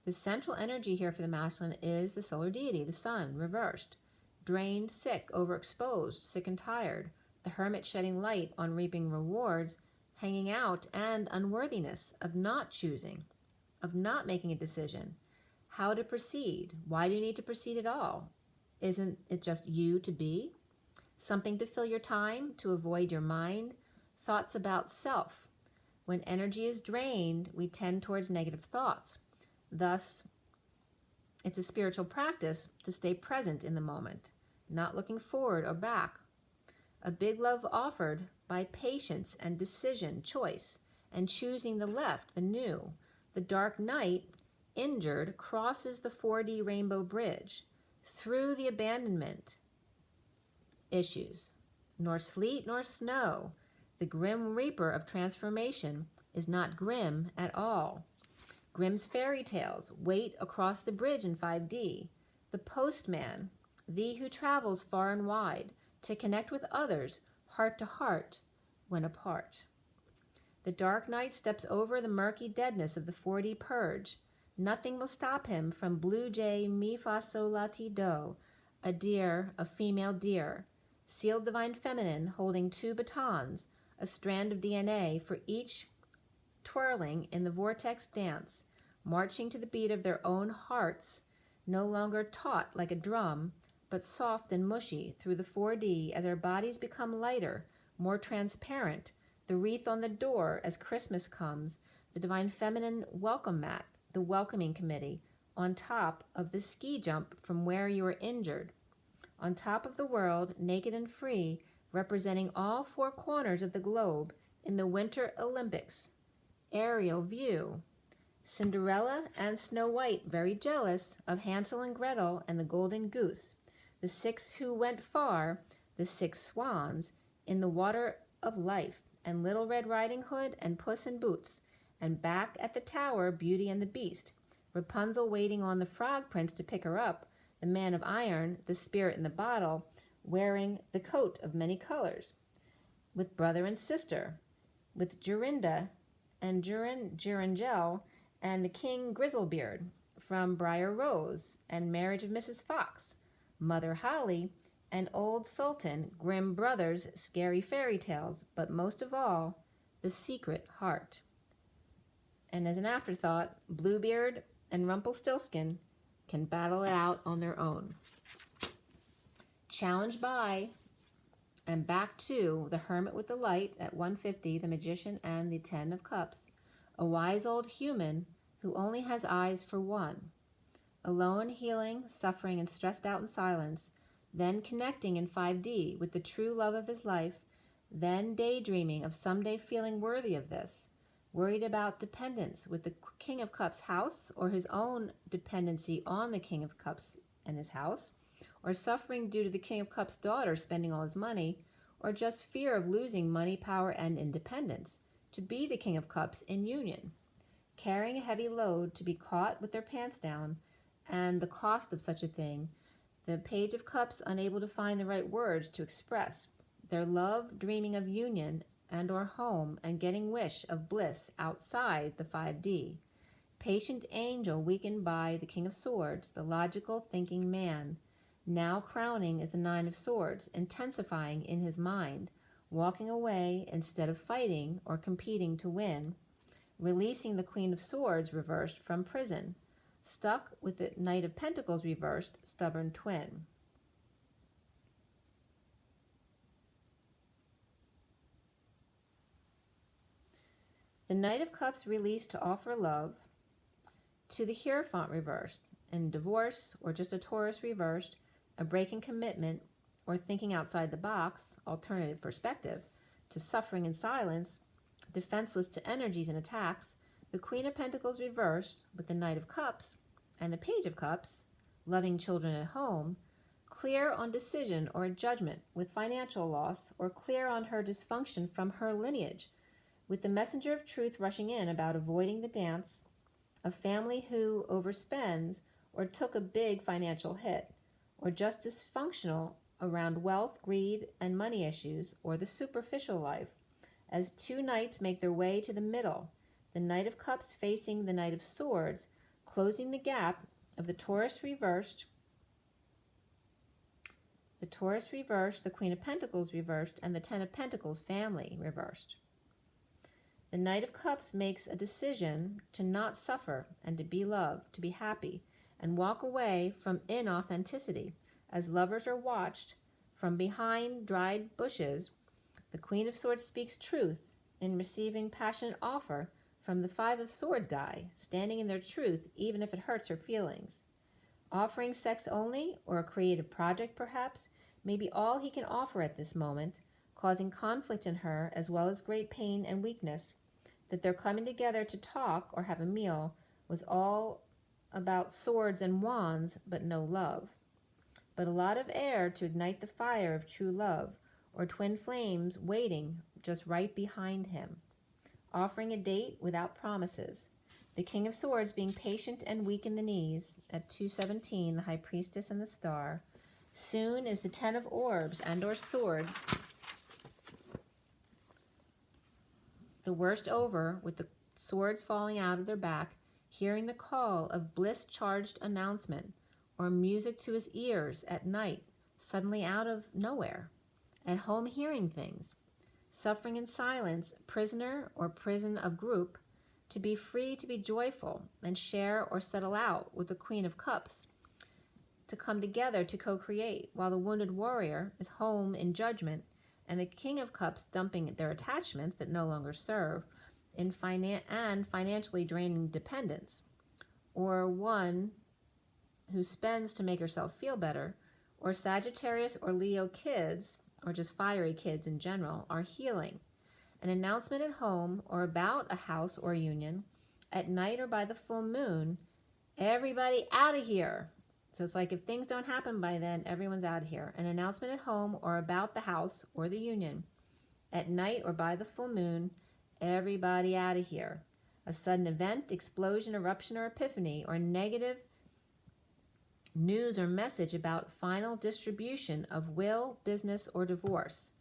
The central energy here for the masculine is the solar deity, the sun, reversed. drained, sick, overexposed, sick and tired. The Hermit shedding light on reaping rewards, hanging out, and unworthiness of not choosing, of not making a decision. How to proceed? Why do you need to proceed at all? Isn't it just you to be? Something to fill your time, to avoid your mind? Thoughts about self. When energy is drained, we tend towards negative thoughts. Thus, it's a spiritual practice to stay present in the moment, not looking forward or back. A big love offered by patience and decision, choice, and choosing the left, the new. The dark night, injured, crosses the 4D rainbow bridge through the abandonment issues. Nor sleet nor snow. The grim reaper of transformation is not grim at all. Grimm's fairy tales wait across the bridge in 5D. The postman, thee who travels far and wide to connect with others, heart to heart, when apart. The dark night steps over the murky deadness of the 4D purge. Nothing will stop him from blue jay, mi fa sol la ti do, a deer, a female deer, sealed divine feminine holding 2 batons, a strand of DNA for each twirling in the vortex dance, marching to the beat of their own hearts, no longer taut like a drum, but soft and mushy through the 4D as our bodies become lighter, more transparent, the wreath on the door as Christmas comes, the divine feminine welcome mat, the welcoming committee, on top of the ski jump from where you were injured, on top of the world, naked and free, representing all 4 corners of the globe in the Winter Olympics. Aerial view. Cinderella and Snow White very jealous of Hansel and Gretel and the golden goose, the 6 who went far, the 6 swans, in the water of life, and Little Red Riding Hood and Puss in Boots, and back at the tower, Beauty and the Beast, Rapunzel waiting on the Frog Prince to pick her up, the Man of Iron, the Spirit in the Bottle, wearing the coat of many colors, with brother and sister, with Jorinda and Jirangel, and the King Grizzlebeard from Briar Rose, and Marriage of Mrs. Fox, Mother Holly, and Old Sultan, grim brothers, scary fairy tales, but most of all, the secret heart. And as an afterthought, Bluebeard and Rumpelstiltskin can battle it out on their own. Challenged by and back to the Hermit with the Light at 150, the Magician and the 10 of Cups, a wise old human who only has eyes for one. Alone, healing, suffering, and stressed out in silence, then connecting in 5D with the true love of his life, then daydreaming of someday feeling worthy of this, worried about dependence with the King of Cups house or his own dependency on the King of Cups and his house, or suffering due to the King of Cups' daughter spending all his money, or just fear of losing money, power, and independence, to be the King of Cups in union, carrying a heavy load to be caught with their pants down, and the cost of such a thing, the Page of Cups unable to find the right words to express, their love dreaming of union and or home and getting wish of bliss outside the 5D, patient angel weakened by the King of Swords, the logical thinking man, now crowning is the 9 of Swords, intensifying in his mind, walking away instead of fighting or competing to win, releasing the Queen of Swords reversed from prison, stuck with the Knight of Pentacles reversed, stubborn twin. The Knight of Cups released to offer love to the Hierophant reversed, in divorce or just a Taurus reversed, a break in commitment or thinking outside the box, alternative perspective, to suffering in silence, defenseless to energies and attacks, the Queen of Pentacles reversed with the Knight of Cups and the Page of Cups, loving children at home, clear on decision or a judgment with financial loss, or clear on her dysfunction from her lineage, with the messenger of truth rushing in about avoiding the dance, a family who overspends or took a big financial hit, or just dysfunctional around wealth, greed, and money issues, or the superficial life, as 2 knights make their way to the middle, the Knight of Cups facing the Knight of Swords, closing the gap of the Taurus reversed The Taurus reversed, the Queen of Pentacles reversed, and the Ten of Pentacles family reversed. The Knight of Cups makes a decision to not suffer and to be loved, to be happy, and walk away from inauthenticity. As lovers are watched from behind dried bushes, the Queen of Swords speaks truth in receiving passionate offer from the Five of Swords guy, standing in their truth even if it hurts her feelings. Offering sex only, or a creative project perhaps, may be all he can offer at this moment, causing conflict in her as well as great pain and weakness. That their coming together to talk or have a meal was all about swords and wands, but no love. But a lot of air to ignite the fire of true love, or twin flames waiting just right behind him. Offering a date without promises. The King of Swords being patient and weak in the knees at 217, the High Priestess and the Star. Soon is the Ten of Orbs and or Swords, the worst over, with the swords falling out of their back, hearing the call of bliss-charged announcement, or music to his ears at night, suddenly out of nowhere. At home hearing things. Suffering in silence, prisoner or prison of group, to be free to be joyful and share or settle out with the Queen of Cups, to come together to co-create, while the wounded warrior is home in judgment, and the King of Cups dumping their attachments that no longer serve in financially draining dependence, or one who spends to make herself feel better, or Sagittarius or Leo kids, or just fiery kids in general, are healing. An announcement at home or about a house or union, at night or by the full moon, everybody out of here. So it's like if things don't happen by then, everyone's out of here. An announcement at home or about the house or the union, at night or by the full moon, everybody out of here. A sudden event, explosion, eruption, or epiphany, or negative news or message about final distribution of will, business, or divorce.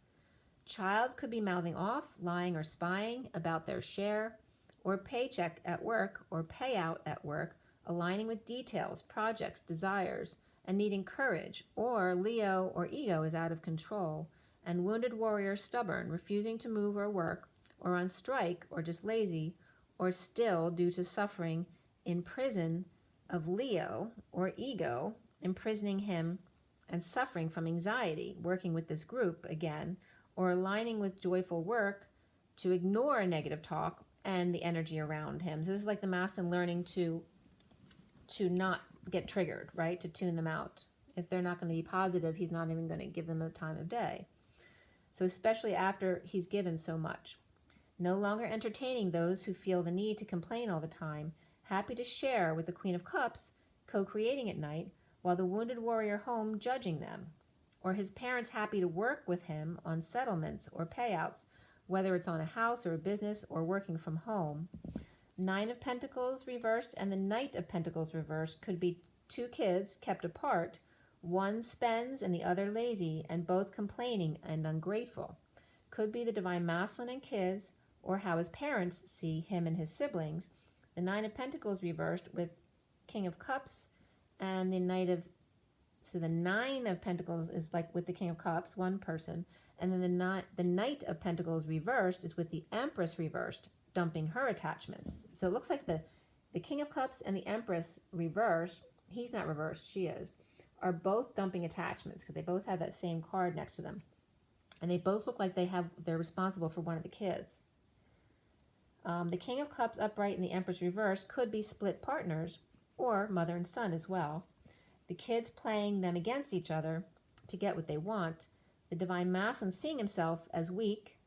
Child could be mouthing off, lying or spying about their share, or paycheck at work or payout at work, aligning with details, projects, desires, and needing courage, or Leo or ego is out of control, and wounded warrior stubborn, refusing to move or work, or on strike, or just lazy, or still due to suffering in prison of Leo or ego, imprisoning him and suffering from anxiety, working with this group again, or aligning with joyful work to ignore negative talk and the energy around him. So this is like the master learning to not get triggered, right? To tune them out. If they're not going to be positive, he's not even going to give them the time of day. So especially after he's given so much. No longer entertaining those who feel the need to complain all the time, happy to share with the Queen of Cups, co-creating at night, while the wounded warrior home judging them. Or his parents happy to work with him on settlements or payouts, whether it's on a house or a business or working from home. Nine of Pentacles reversed and the Knight of Pentacles reversed could be two kids kept apart, one spends and the other lazy, and both complaining and ungrateful. Could be the Divine Masculine and kids, or how his parents see him and his siblings. The Nine of Pentacles reversed with King of Cups and the Knight of... So the Nine of Pentacles is like with the King of Cups, one person. And then the Knight of Pentacles reversed is with the Empress reversed, dumping her attachments. So it looks like the King of Cups and the Empress reversed, he's not reversed, she is, are both dumping attachments because they both have that same card next to them. And they both look like they're responsible for one of the kids. The King of Cups upright and the Empress reversed could be split partners or mother and son as well. The kids playing them against each other to get what they want. The Divine Masculine seeing himself as weak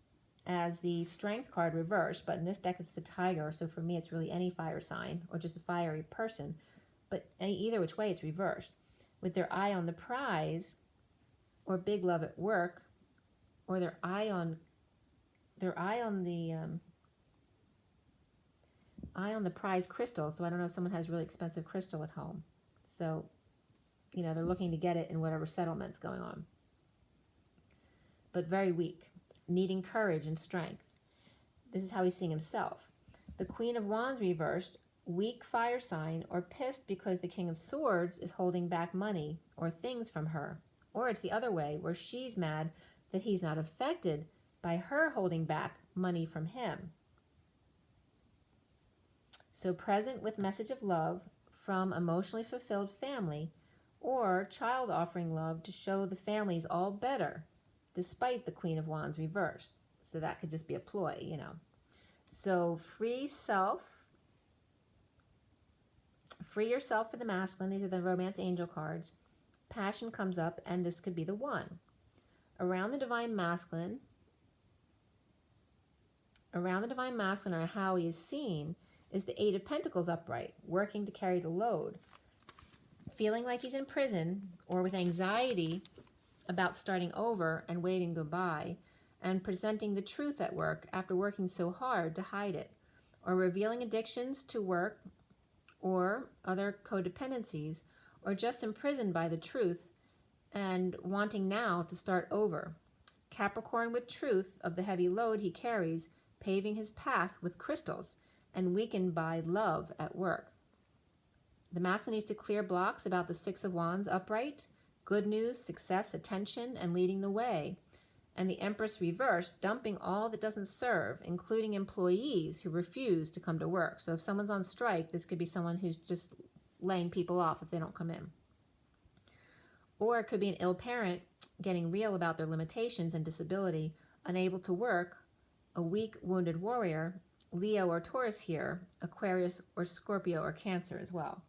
as the Strength card reversed, but in this deck it's the Tiger, so for me it's really any fire sign or just a fiery person. But either which way it's reversed. With their eye on the prize or big love at work, or their eye on the prize crystal. So I don't know if someone has really expensive crystal at home. So, they're looking to get it in whatever settlement's going on. But very weak, needing courage and strength. This is how he's seeing himself. The Queen of Wands reversed, weak fire sign, or pissed because the King of Swords is holding back money or things from her, Or it's the other way, where she's mad that he's not affected by her holding back money from him. So present with message of love from emotionally fulfilled family, or child offering love to show the family's all better, despite the Queen of Wands reversed. So that could just be a ploy, you know. So free yourself for the masculine. These are the romance angel cards. Passion comes up, and this could be the one. Around the divine masculine, or how he is seen, is the Eight of Pentacles upright, working to carry the load, feeling like he's in prison or with anxiety about starting over and waving goodbye, and presenting the truth at work after working so hard to hide it, or revealing addictions to work or other codependencies, or just imprisoned by the truth and wanting now to start over. Capricorn with truth of the heavy load he carries, paving his path with crystals, and weakened by love at work. The masculine needs to clear blocks about the Six of Wands upright, good news, success, attention, and leading the way. And the Empress reversed, dumping all that doesn't serve, including employees who refuse to come to work. So if someone's on strike, this could be someone who's just laying people off if they don't come in. Or it could be an ill parent getting real about their limitations and disability, unable to work, a weak, wounded warrior, Leo or Taurus here, Aquarius or Scorpio or Cancer as well.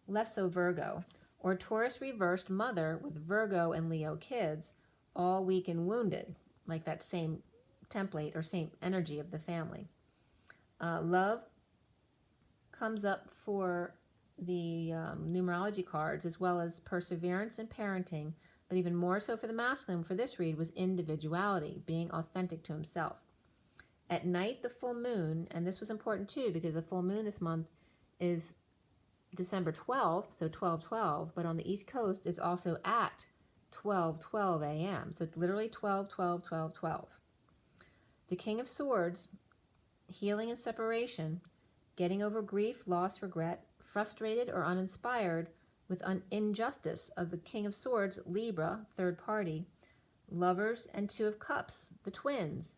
Less so Virgo, or Taurus reversed mother with Virgo and Leo kids, all weak and wounded, like that same template or same energy of the family. Love comes up for the numerology cards, as well as perseverance and parenting, but even more so for the masculine for this read was individuality, being authentic to himself. At night, the full moon, and this was important too because the full moon this month is December 12th, so 12/12, but on the East Coast it's also at 12:12 a.m. So it's literally 12/12/12/12. The King of Swords, healing and separation, getting over grief, loss, regret, frustrated or uninspired with injustice of the King of Swords, Libra, third party, Lovers, and Two of Cups, the twins,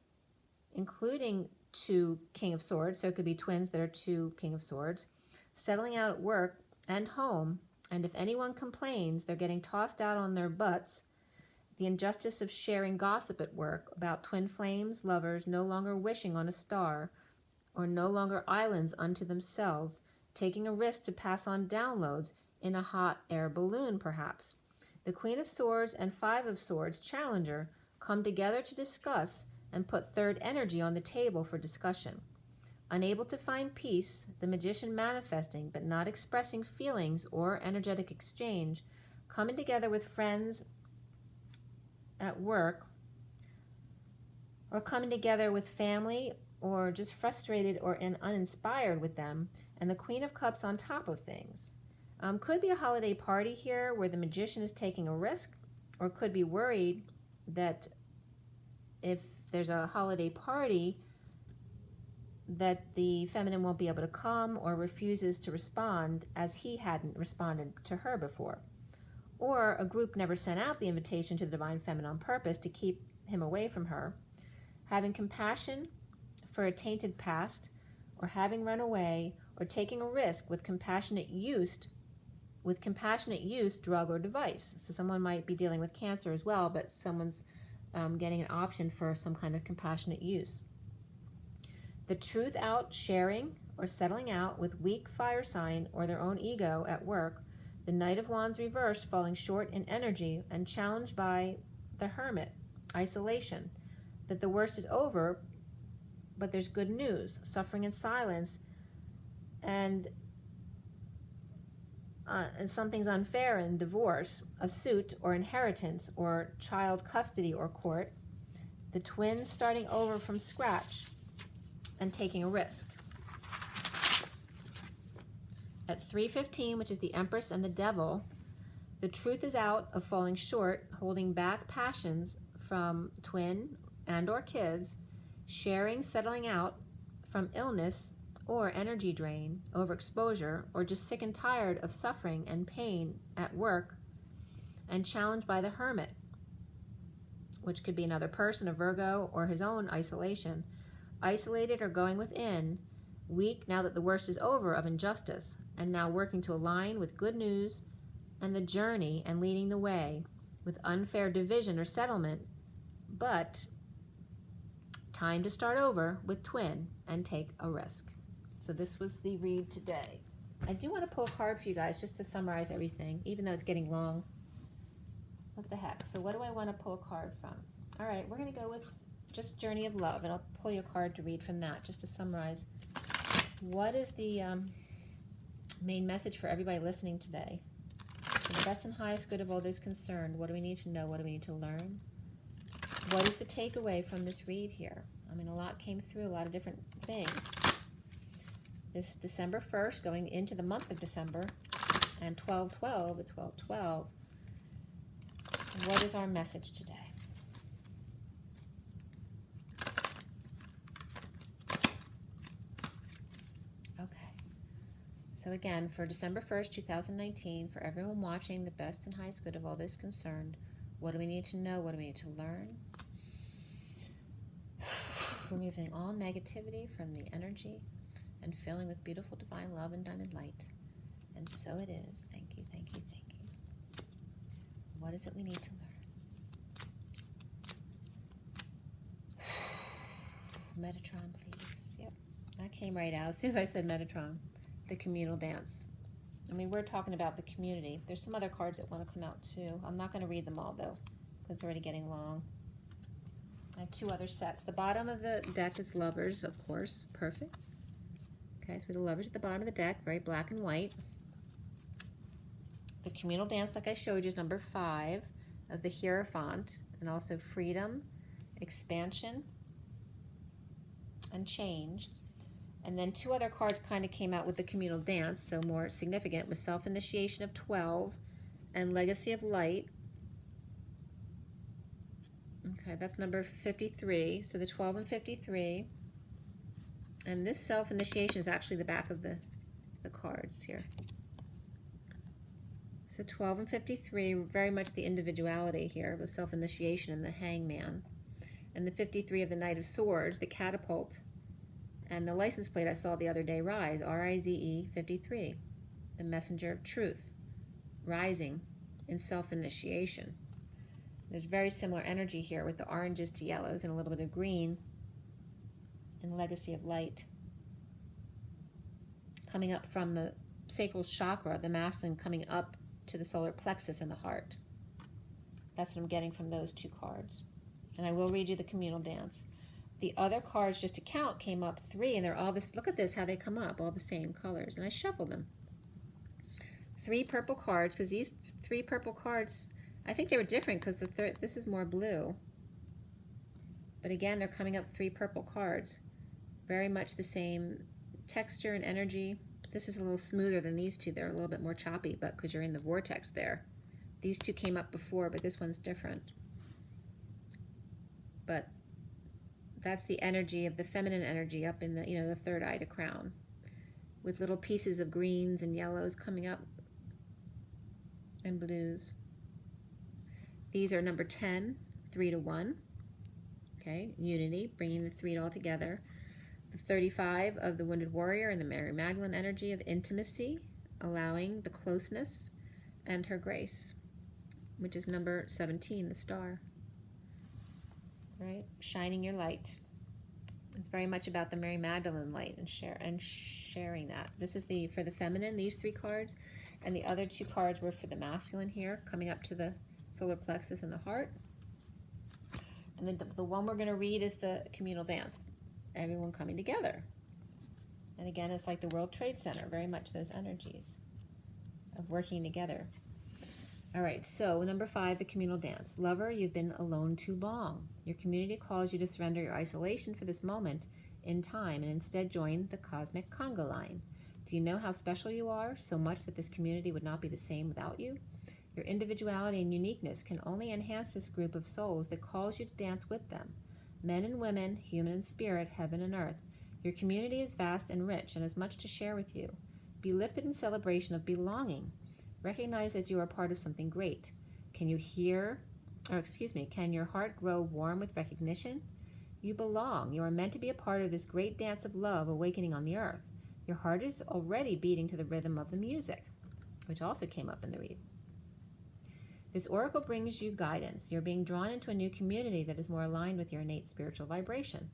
including two King of Swords, so it could be twins that are two King of Swords, settling out at work and home, and if anyone complains, they're getting tossed out on their butts. The injustice of sharing gossip at work about twin flames, lovers no longer wishing on a star, or no longer islands unto themselves, taking a risk to pass on downloads in a hot air balloon, perhaps. The Queen of Swords and Five of Swords, Challenger, come together to discuss and put third energy on the table for discussion. Unable to find peace, the Magician manifesting but not expressing feelings or energetic exchange, coming together with friends at work, or coming together with family, or just frustrated or uninspired with them, and the Queen of Cups on top of things. Could be a holiday party here where the Magician is taking a risk, or could be worried that if there's a holiday party that the feminine won't be able to come or refuses to respond as he hadn't responded to her before. Or a group never sent out the invitation to the divine feminine on purpose to keep him away from her. Having compassion for a tainted past, or having run away, or taking a risk with compassionate use, drug or device. So someone might be dealing with cancer as well, but someone's getting an option for some kind of compassionate use. The truth out sharing or settling out with weak fire sign or their own ego at work. The Knight of Wands reversed, falling short in energy and challenged by the Hermit, isolation, that the worst is over, but there's good news, suffering in silence, and something's unfair in divorce, a suit or inheritance or child custody or court. The twins starting over from scratch and taking a risk. At 3:15, which is the Empress and the Devil, the truth is out of falling short, holding back passions from twin and or kids, sharing, settling out from illness or energy drain, overexposure, or just sick and tired of suffering and pain at work, and challenged by the Hermit, which could be another person, a Virgo, or his own isolation. Isolated or going within, weak now that the worst is over of injustice, and now working to align with good news and the journey and leading the way with unfair division or settlement, but time to start over with twin and take a risk. So this was the read today. I do want to pull a card for you guys just to summarize everything, even though it's getting long. What the heck? So what do I want to pull a card from? All right, we're going to go with just Journey of Love, and I'll pull you a card to read from that just to summarize. What is the main message for everybody listening today? For the best and highest good of all those concerned, what do we need to know? What do we need to learn? What is the takeaway from this read here? I mean, a lot came through, a lot of different things. This December 1st, going into the month of December, and 12/12, it's 12/12. What is our message today? Okay. So again, for December 1st, 2019, for everyone watching, the best and highest good of all those concerned, what do we need to know? What do we need to learn? Removing all negativity from the energy and filling with beautiful divine love and diamond light. And so it is. Thank you, thank you, thank you. What is it we need to learn? Metatron, please. Yep, that came right out as soon as I said Metatron. The communal dance. I mean, we're talking about the community. There's some other cards that want to come out too. I'm not going to read them all though, because it's already getting long. I have two other sets. The bottom of the deck is Lovers, of course. Perfect. Okay, so the Lovers at the bottom of the deck, very black and white. The communal dance, like I showed you, is number 5 of the Hierophant, and also freedom, expansion, and change. And then two other cards kind of came out with the communal dance, so more significant, with self-initiation of 12 and legacy of light. Okay, that's number 53. So the 12 and 53. And this self-initiation is actually the back of the cards here. So 12 and 53, very much the individuality here with self-initiation and the Hangman. And the 53 of the Knight of Swords, the catapult. And the license plate I saw the other day, Rise, R-I-Z-E 53, the messenger of truth, rising in self-initiation. There's very similar energy here with the oranges to yellows and a little bit of green and legacy of light. Coming up from the sacral chakra, the masculine coming up to the solar plexus and the heart. That's what I'm getting from those two cards. And I will read you the communal dance. The other cards, just to count, came up 3, and they're all this. Look at this, how they come up, all the same colors. And I shuffled them. 3 purple cards, because these 3 purple cards, I think they were different because the third, this is more blue. But again, they're coming up 3 purple cards. Very much the same texture and energy. This is a little smoother than these two. They're a little bit more choppy, but because you're in the vortex there. These two came up before, but this one's different. But that's the energy of the feminine energy up in the, you know, the third eye to crown, with little pieces of greens and yellows coming up and blues. These are number 10, 3 to 1. Okay, unity, bringing the 3 all together. The 35 of the Wounded Warrior and the Mary Magdalene energy of intimacy, allowing the closeness and her grace, which is number 17, the Star. Right, shining your light. It's very much about the Mary Magdalene light and sharing that. This is for the feminine, these 3 cards, and the other 2 cards were for the masculine here, coming up to the solar plexus and the heart. And then the one we're going to read is the communal dance, everyone coming together. And again, it's like the World Trade Center, very much those energies of working together. All right, so number 5, the communal dance. Lover, you've been alone too long. Your community calls you to surrender your isolation for this moment in time and instead join the cosmic conga line. Do you know how special you are, so much that this community would not be the same without you? Your individuality and uniqueness can only enhance this group of souls that calls you to dance with them. Men and women, human and spirit, heaven and earth. Your community is vast and rich and has much to share with you. Be lifted in celebration of belonging. Recognize that you are part of something great. Can your heart grow warm with recognition? You belong. You are meant to be a part of this great dance of love awakening on the earth. Your heart is already beating to the rhythm of the music, which also came up in the read. This oracle brings you guidance. You're being drawn into a new community that is more aligned with your innate spiritual vibration.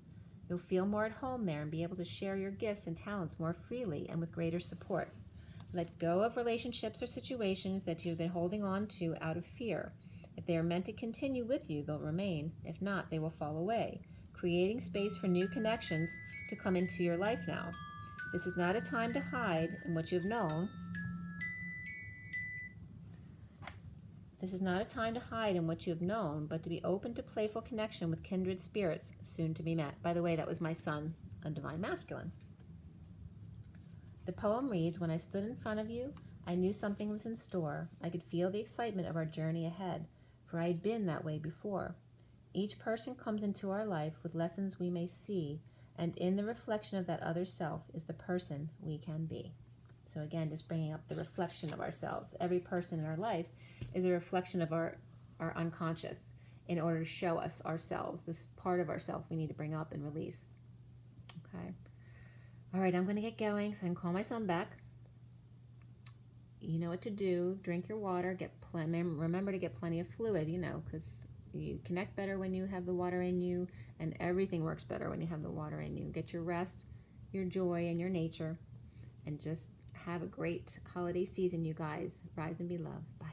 You'll feel more at home there and be able to share your gifts and talents more freely and with greater support. Let go of relationships or situations that you've been holding on to out of fear. If they are meant to continue with you, they'll remain. If not, they will fall away, creating space for new connections to come into your life now. This is not a time to hide in what you have known. This is not a time to hide in what you have known, but to be open to playful connection with kindred spirits soon to be met. By the way, that was my son, a divine masculine. The poem reads, when I stood in front of you, I knew something was in store. I could feel the excitement of our journey ahead, for I had been that way before. Each person comes into our life with lessons we may see, and in the reflection of that other self is the person we can be. So again, just bringing up the reflection of ourselves. Every person in our life is a reflection of our unconscious in order to show us ourselves, this part of ourselves we need to bring up and release. Okay. All right, I'm going to get going so I can call my son back. You know what to do. Drink your water. Remember to get plenty of fluid, because you connect better when you have the water in you, and everything works better when you have the water in you. Get your rest, your joy, and your nature, and just have a great holiday season, you guys. Rise and be loved. Bye.